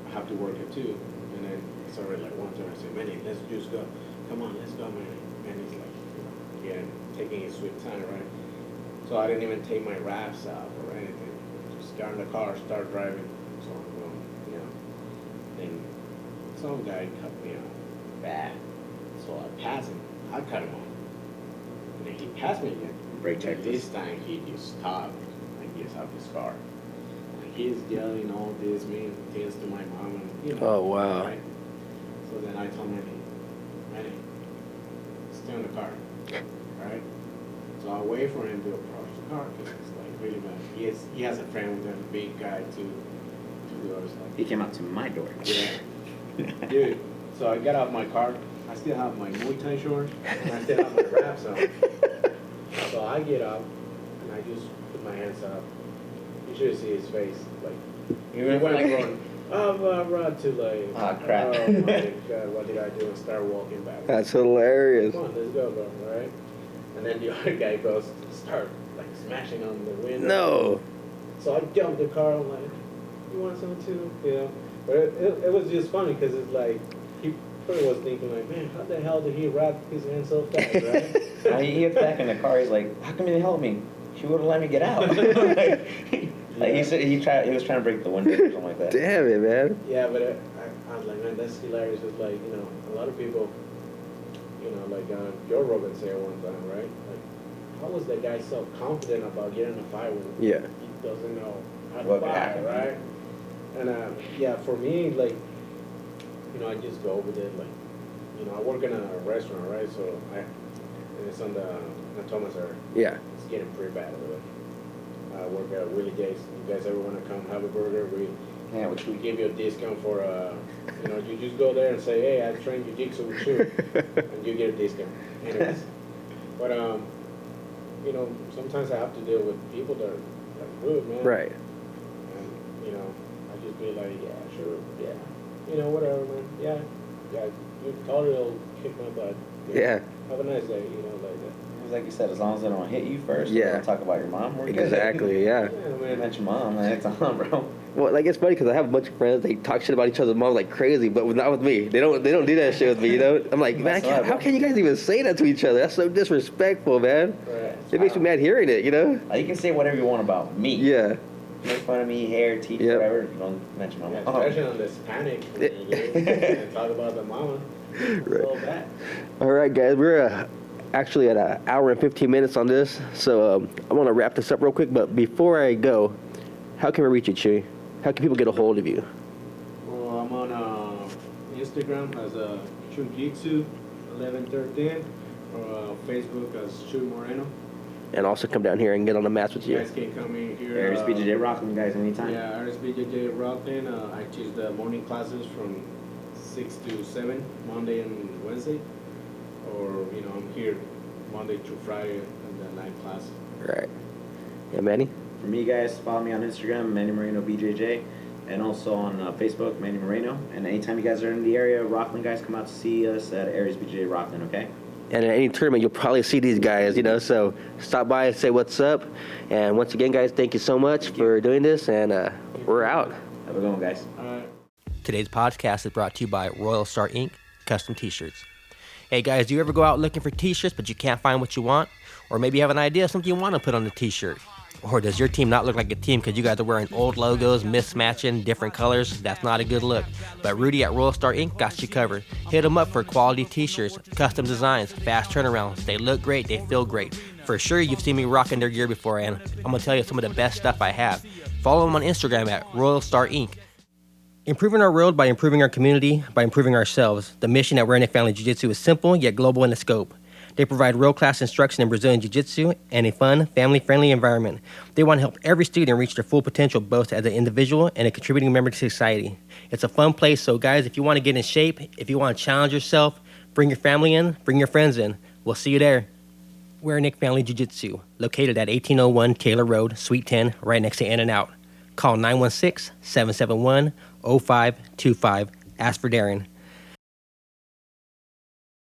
I have to work it too. And then it's already like one time I say, Manny, let's just go. Come on, let's go, Manny. And he's like, you know, yeah, taking his sweet time, right? So I didn't even take my wraps off or anything. Just got in the car, start driving. So I'm going, you know. Then some guy cut me off bad. So I pass him. I cut him off. And then he passed me again. Brake And check this time he just stopped. And gets out his car. And he's yelling all this mean things to my mom and you know. Oh, wow. Right? So then I told Manny, stay in the car. Right? So I wait for him to approach the car because it's like really bad. He has a friend with a big guy to the other side. He came out to my door. Yeah. Dude, so I got out my car. I still have my Muay Thai shorts, and I still have my wraps on. So I get up, and I just put my hands up. You should see his face. Like, he went from, bro, to like, Ah, crap. oh my God, what did I do? And start walking back. That's hilarious. Come on, let's go, bro, right? And then the other guy goes to start, like, smashing on the window. No. So I jumped the car, I'm like, you want some too? You know? But it was just funny because it's like, he probably was thinking like, man, how the hell did he wrap his hand so fast, right? He gets back in the car. He's like, "How come you didn't help me? She wouldn't let me get out." Like he said, he was trying to break the window or something like that. Damn it, man. Yeah, but I was like, man, that's hilarious. It's like, you know, a lot of people, you know, like Joe Rogan said one time, right? Like, how was that guy so confident about getting in a fight when Yeah. he doesn't know how to What could fight, happen. right? And yeah, for me, like, you know, I just go with it. Like, you know, I work in a restaurant, right? So and it's on the Thomas area. Yeah. getting pretty bad over there. I work at Willie J's. You guys ever want to come have a burger? We give you a discount for, you just go there and say, hey, I trained jiu-jitsu with Chuy, and you get a discount. Anyways, but sometimes I have to deal with people that are rude, man. Right. And I just be like, yeah, sure, yeah, whatever, man. Yeah, you totally will kick my butt. Yeah. Have a nice day, like that. It was like you said, as long as they don't hit you first. Yeah. They don't talk about your mom. We're good. Exactly. Yeah. Yeah, You man. mention mom, man, it's on, bro. Well, like it's funny because I have a bunch of friends. They talk shit about each other's moms like crazy, but not with me. They don't do that shit with me. I'm like, man, how can you guys even say that to each other? That's so disrespectful, man. Right. It makes me mad hearing it. Like, you can say whatever you want about me. Yeah. Make fun of me, hair, teeth, Yep. whatever. You don't mention my Yeah, mom. especially on this panic. And talk about the mama. It's Right. all bad. All right, guys, we're actually at an hour and 15 minutes on this, so I want to wrap this up real quick. But before I go, how can we reach you, Chuy? How can people get a hold of you? Well, I'm on Instagram as Jiu-Jitsu 1113 or Facebook as Chuy Moreno. And also come down here and get on the mats with You you. guys can come in here. Aries BJJ rocking you guys anytime. Yeah, RSBJJ Rockland. I teach the morning classes from 6 to 7, Monday and Wednesday. Or, I'm here Monday through Friday in the night class. Right. Yeah, Manny? For me, guys, follow me on Instagram, Manny Moreno BJJ, and also on Facebook, Manny Moreno. And anytime you guys are in the area, Rockland guys, come out to see us at Aries BJJ Rockland, okay? And at any tournament, you'll probably see these guys, so stop by and say what's up. And once again, guys, thank you so much for doing this, and we're out. Have a good one, guys. All right. Today's podcast is brought to you by Royal Star Inc. Custom T-Shirts. Hey, guys, do you ever go out looking for T-shirts, but you can't find what you want? Or maybe you have an idea of something you want to put on the T-shirt? Or does your team not look like a team because you guys are wearing old logos, mismatching, different colors? That's not a good look. But Rudy at Royal Star Inc. got you covered. Hit them up for quality T-shirts, custom designs, fast turnarounds. They look great, they feel great. For sure, you've seen me rocking their gear before, and I'm going to tell you some of the best stuff I have. Follow them on Instagram at Royal Star Inc. Improving our world by improving our community, by improving ourselves. The mission at Redneck Family Jiu-Jitsu is simple yet global in the scope. They provide world-class instruction in Brazilian Jiu-Jitsu and a fun, family-friendly environment. They want to help every student reach their full potential both as an individual and a contributing member to society. It's a fun place, so guys, if you want to get in shape, if you want to challenge yourself, bring your family in, bring your friends in. We'll see you there. We're Redneck Family Jiu-Jitsu, located at 1801 Taylor Road, Suite 10, right next to In-N-Out. Call 916-771-0525. Ask for Darren.